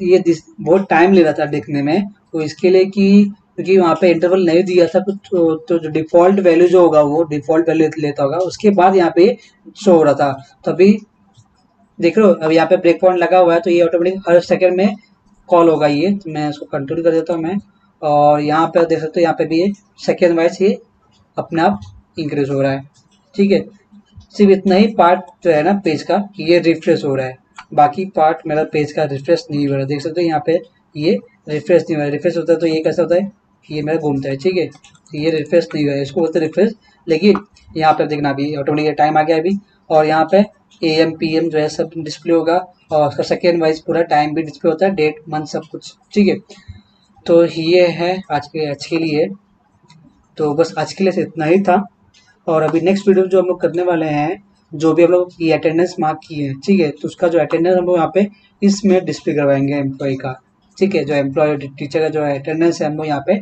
ये बहुत टाइम ले रहा था देखने में, तो इसके लिए कि क्योंकि वहाँ पे इंटरवल नहीं दिया था कुछ, तो जो डिफॉल्ट वैल्यू जो होगा वो डिफॉल्ट वैल्यू लेता होगा, उसके बाद यहाँ पे शो हो रहा था। तो अभी देख रहे हो, अब यहाँ पे ब्रेक पॉइंट लगा हुआ है, तो ये ऑटोमेटिक हर सेकंड में कॉल होगा ये। तो मैं इसको कंट्रोल कर देता हूँ मैं, और यहाँ पे देख सकते हो यहाँ पे भी ये सेकेंड वाइज ये अपने आप इंक्रीज हो रहा है। ठीक है, सिर्फ इतना ही पार्ट जो है ना पेज का ये रिफ्रेश हो रहा है, बाकी पार्ट मेरा पेज का रिफ्रेश नहीं हो रहा है। देख सकते हो यहाँ पे ये रिफ्रेश नहीं हो रहा है। रिफ्रेश होता है तो ये कैसा होता है कि ये मेरा घूमता है। ठीक है, तो ये रिफ्रेश नहीं हुआ है, इसको बोलते हैं रिफ्रेश। लेकिन यहाँ पे देखना अभी ऑटोमेटिक टाइम आ गया अभी, और यहाँ पे AM PM जो है सब डिस्प्ले होगा, और उसका सेकेंड वाइज पूरा टाइम भी डिस्प्ले होता है, डेट मंथ सब कुछ। ठीक है, तो ये है आज के लिए। तो बस आज के लिए इतना ही था। और अभी नेक्स्ट वीडियो जो हम लोग करने वाले हैं, जो भी हम लोग ये अटेंडेंस मार्क की है, ठीक है, तो उसका जो अटेंडेंस हम लोग यहाँ पे इसमें डिस्प्ले करवाएंगे एम्प्लॉय का। ठीक है, जो एम्प्लॉय टीचर का जो अटेंडेंस है हम लोग यहाँ पे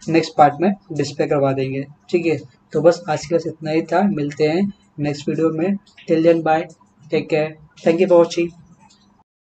नेक्स्ट पार्ट में डिस्प्ले करवा देंगे। ठीक है, तो बस आज के लिए इतना ही था, मिलते हैं नेक्स्ट वीडियो में। Till then bye, take care, thank you for watching.